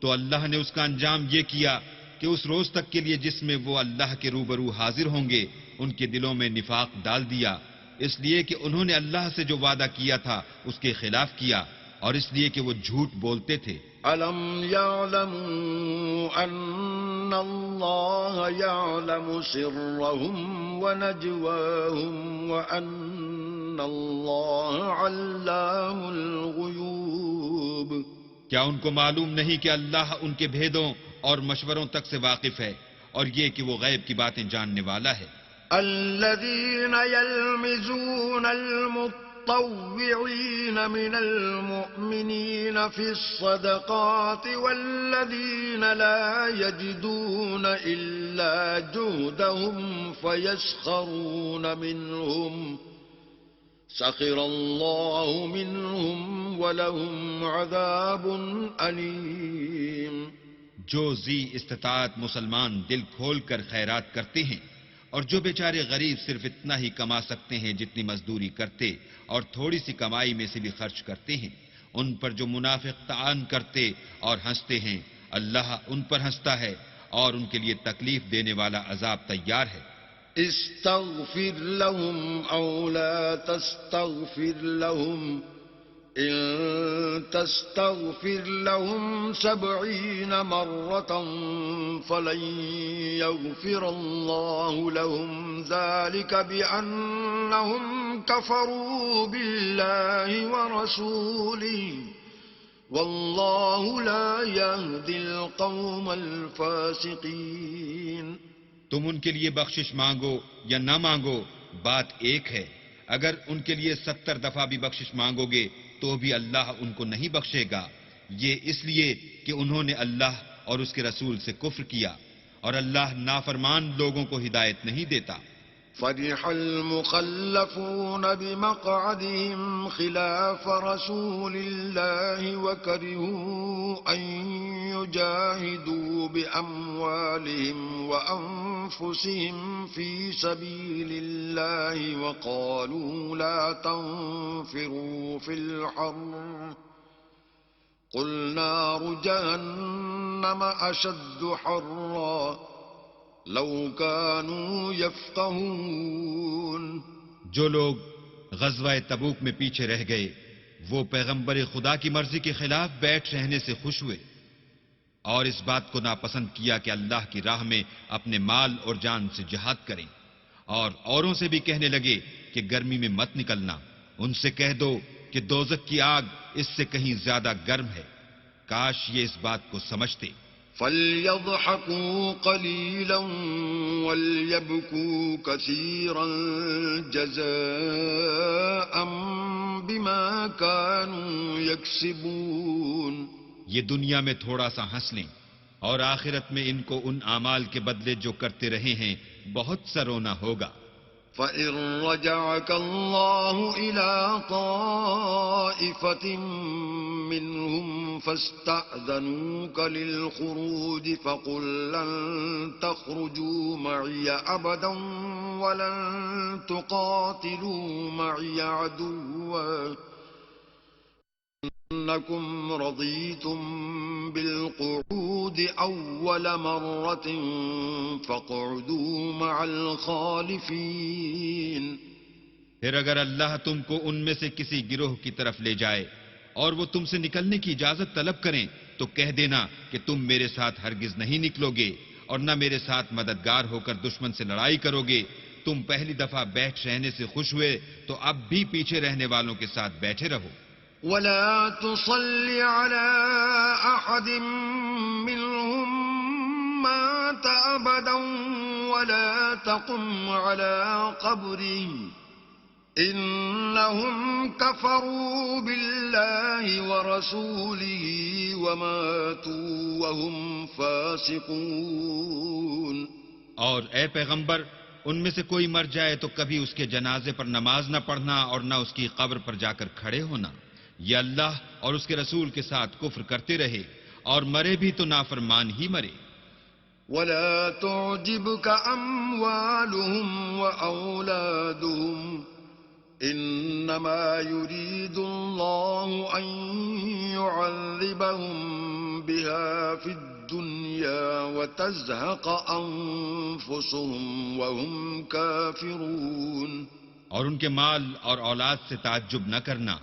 تو اللہ نے اس کا انجام یہ کیا کہ اس روز تک کے لیے جس میں وہ اللہ کے روبرو حاضر ہوں گے ان کے دلوں میں نفاق ڈال دیا، اس لیے کہ انہوں نے اللہ سے جو وعدہ کیا تھا اس کے خلاف کیا، اور اس لیے کہ وہ جھوٹ بولتے تھے. أَلَمْ يَعْلَمُوا أَنَّ اللَّهَ يَعْلَمُ سِرَّهُمْ وَنَجْوَاهُمْ وَأَنَّ اللَّهَ عَلَّامُ الْغُيُوبِ. کیا ان کو معلوم نہیں کہ اللہ ان کے بھیدوں اور مشوروں تک سے واقف ہے، اور یہ کہ وہ غیب کی باتیں جاننے والا ہے. الذين يلمزون المطوعين من المؤمنين في الصدقات والذين لا يجدون إلا جهدهم فيسخرون منهم سخر الله منهم ولهم عذاب أليم. جو ذی استطاعت مسلمان دل کھول کر خیرات کرتے ہیں، اور جو بیچارے غریب صرف اتنا ہی کما سکتے ہیں جتنی مزدوری کرتے اور تھوڑی سی کمائی میں سے بھی خرچ کرتے ہیں، ان پر جو منافق طعن کرتے اور ہنستے ہیں، اللہ ان پر ہنستا ہے اور ان کے لیے تکلیف دینے والا عذاب تیار ہے. استغفر لهم أو لا تستغفر لهم إن تستغفر لهم 70 مرة فلن يغفر الله لهم ذلك بأنهم كفروا بالله ورسوله والله لا يهدي القوم الفاسقين. تم ان کے لیے بخشش مانگو یا نہ مانگو، بات ایک ہے. اگر ان کے لیے 70 دفعہ بھی بخشش مانگو گے تو بھی اللہ ان کو نہیں بخشے گا، یہ اس لیے کہ انہوں نے اللہ اور اس کے رسول سے کفر کیا، اور اللہ نافرمان لوگوں کو ہدایت نہیں دیتا. فرح المخلفون بمقعدهم خلاف رسول الله وكرهوا أن يجاهدوا بأموالهم وأنفسهم في سبيل الله وقالوا لا تنفروا في الحر قل نار جهنم أشد حرا لو كانوا يفقهون. جو لوگ غزوہ تبوک میں پیچھے رہ گئے وہ پیغمبر خدا کی مرضی کے خلاف بیٹھ رہنے سے خوش ہوئے اور اس بات کو ناپسند کیا کہ اللہ کی راہ میں اپنے مال اور جان سے جہاد کریں، اور اوروں سے بھی کہنے لگے کہ گرمی میں مت نکلنا. ان سے کہہ دو کہ دوزخ کی آگ اس سے کہیں زیادہ گرم ہے. کاش یہ اس بات کو سمجھتے. فَلْيَضْحَكُوا قَلِيلًا وَلْيَبْكُوا كَثِيرًا جَزَاءً بِمَا كَانُوا يَكْسِبُونَ. یہ دنیا میں تھوڑا سا ہنس لیں اور آخرت میں ان کو ان اعمال کے بدلے جو کرتے رہے ہیں بہت سا رونا ہوگا. فَإِن رَّجَعَكَ اللَّهُ إِلَىٰ طَائِفَةٍ مِّنْهُمْ فَاسْتَأْذَنُوكَ لِلْخُرُوجِ فَقُل لَّن تَخْرُجُوا مَعِيَ أَبَدًا وَلَن تُقَاتِلُوا مَعِيَ عَدُوًّا إنكم رضيتم بالقعود أول مرة فاقعدوا مع الخالفين. پھر اگر اللہ تم کو ان میں سے کسی گروہ کی طرف لے جائے اور وہ تم سے نکلنے کی اجازت طلب کریں تو کہہ دینا کہ تم میرے ساتھ ہرگز نہیں نکلو گے اور نہ میرے ساتھ مددگار ہو کر دشمن سے لڑائی کرو گے. تم پہلی دفعہ بیٹھ رہنے سے خوش ہوئے تو اب بھی پیچھے رہنے والوں کے ساتھ بیٹھے رہو. ولا تصل على أحد منهم مات أبدا ولا تقم على قبره إنهم كفروا بالله ورسوله وماتوا وهم فاسقون. اور اے پیغمبر ان میں سے کوئی مر جائے تو کبھی اس کے جنازے پر نماز نہ پڑھنا اور نہ اس کی قبر پر جا کر کھڑے ہونا. یہ اللہ اور اس کے رسول کے ساتھ کفر کرتے رہے اور مرے بھی تو نافرمان ہی مرے. ولا تعجبك أموالهم وأولادهم إنما يريد الله أن يعذبهم بها في الدنيا وتزهق أنفسهم وهم كافرون. اور ان کے مال اور اولاد سے تعجب نہ کرنا.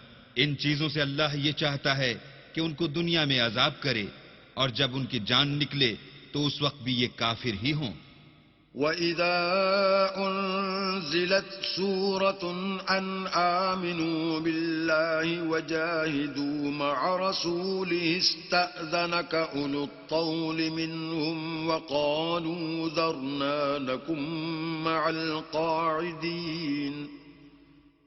ان چیزوں سے اللہ یہ چاہتا ہے کہ ان کو دنیا میں عذاب کرے اور جب ان کی جان نکلے تو اس وقت بھی یہ کافر ہی ہوں. وَإِذَا أُنزِلَتْ سُورَةٌ أَنْ آمِنُوا بِاللَّهِ وَجَاهِدُوا مَعَ رَسُولِهِ اسْتَأْذَنَكَ أُولُو الطَّوْلِ مِنْهُمْ وَقَالُوا ذَرْنَا نَكُن مَّعَ الْقَاعِدِينَ.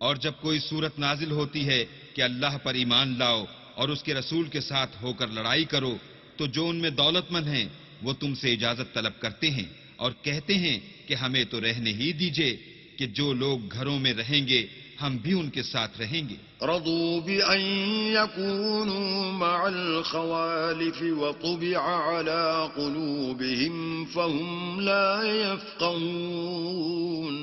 اور جب کوئی صورت نازل ہوتی ہے کہ اللہ پر ایمان لاؤ اور اس کے رسول کے ساتھ ہو کر لڑائی کرو تو جو ان میں دولت مند ہیں وہ تم سے اجازت طلب کرتے ہیں اور کہتے ہیں کہ ہمیں تو رہنے ہی دیجئے کہ جو لوگ گھروں میں رہیں گے ہم بھی ان کے ساتھ رہیں گے. رضوا بأن يكونوا مع الخوالف وطبع على قلوبهم فهم لا يفقهون.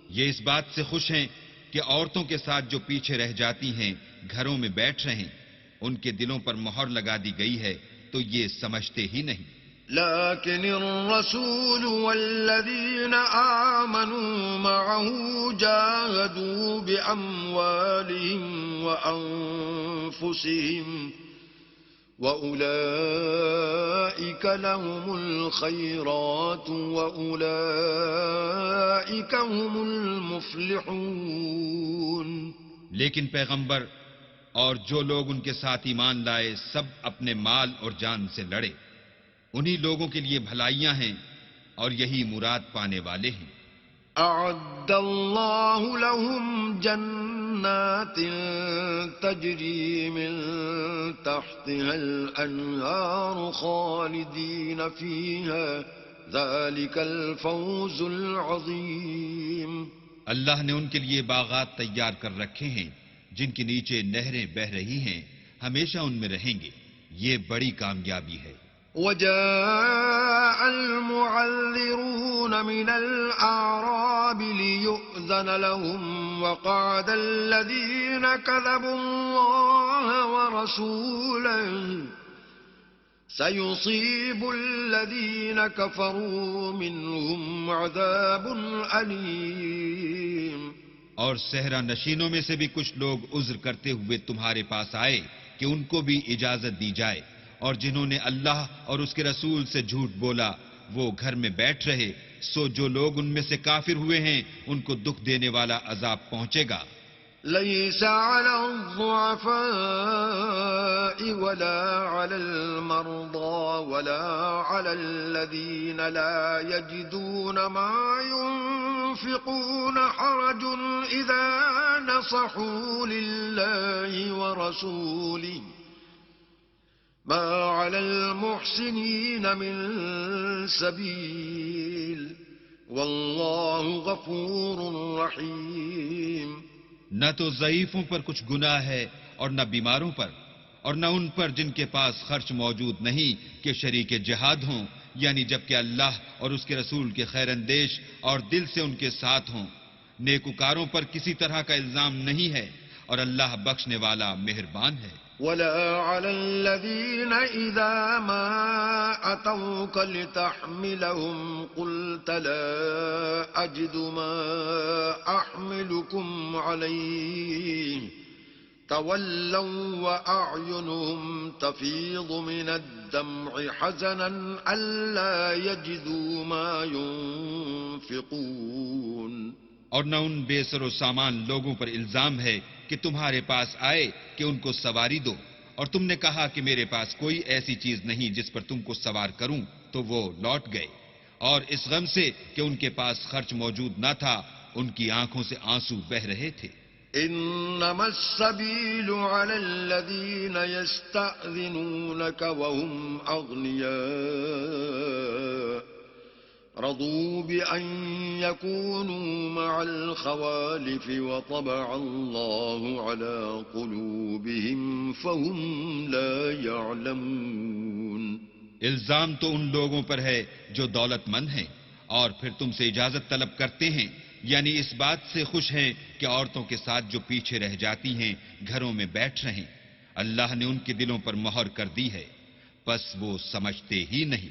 یہ اس بات سے خوش ہیں کہ عورتوں کے ساتھ جو پیچھے رہ جاتی ہیں گھروں میں بیٹھ رہیں، ان کے دلوں پر مہر لگا دی گئی ہے تو یہ سمجھتے ہی نہیں. لكن الرسول والذين آمنوا معه جاهدوا بأموالهم وأنفسهم وأولئك لهم الخيرات وأولئك هم المفلحون. لیکن پیغمبر اور جو لوگ ان کے ساتھ ایمان لائے سب اپنے مال اور جان سے لڑے. انہی لوگوں کے لیے بھلائیاں ہیں اور یہی مراد پانے والے ہیں. اعد اللہ لهم جنات تجری من تحتها الانہار خالدین فیها ذلك الفوز العظیم. اللہ نے ان کے لیے باغات تیار کر رکھے ہیں جن کے نیچے نہریں بہہ رہی ہیں، ہمیشہ ان میں رہیں گے. یہ بڑی کامیابی ہے. وجاء المعذرون من الأعراب ليؤذن لهم وقعد الذين كذبوا الله ورسوله سيصيب الذين كفروا منهم عذاب أليم. اور صحرا نشینوں میں سے بھی کچھ لوگ عذر کرتے ہوئے تمہارے پاس آئے کہ ان کو بھی اجازت دی جائے، اور جنہوں نے اللہ اور اس کے رسول سے جھوٹ بولا وہ گھر میں بیٹھ رہے. سو جو لوگ ان میں سے کافر ہوئے ہیں ان کو دکھ دینے والا عذاب پہنچے گا. ليس على الضعفاء ولا على المرضى ولا على الذين لا يجدون ما ينفقون حرج إذا نصحوا لله ورسوله ما على المحسنين من سبيل والله غفور رحيم. نہ تو ضعیفوں پر کچھ گناہ ہے اور نہ بیماروں پر، اور نہ ان پر جن کے پاس خرچ موجود نہیں کہ شریک جہاد ہوں، یعنی جبکہ اللہ اور اس کے رسول کے خیر اندیش اور دل سے ان کے ساتھ ہوں. نیکوکاروں پر کسی طرح کا الزام نہیں ہے اور اللہ بخشنے والا مہربان ہے. ولا على الذين إذا ما أتوك لتحملهم قلت لا أجد ما أحملكم عليه تولوا وأعينهم تفيض من الدمع حزنا ألا يجدوا ما ينفقون. اور نہ ان بے سر و سامان لوگوں پر الزام ہے کہ تمہارے پاس آئے کہ ان کو سواری دو، اور تم نے کہا کہ میرے پاس کوئی ایسی چیز نہیں جس پر تم کو سوار کروں، تو وہ لوٹ گئے. اور اس غم سے کہ ان کے پاس خرچ موجود نہ تھا ان کی آنکھوں سے آنسو بہہ رہے تھے. انما السبيل على الذين يستأذنونك وهم أغنياء رضوا بأن يكونوا مع الخوالف وطبع الله على قلوبهم فهم لا يعلمون. الزام تو ان لوگوں پر ہے جو دولت مند ہیں اور پھر تم سے اجازت طلب کرتے ہیں، یعنی اس بات سے خوش ہیں کہ عورتوں کے ساتھ جو پیچھے رہ جاتی ہیں گھروں میں بیٹھ رہیں. اللہ نے ان کے دلوں پر مہر کر دی ہے، بس وہ سمجھتے ہی نہیں.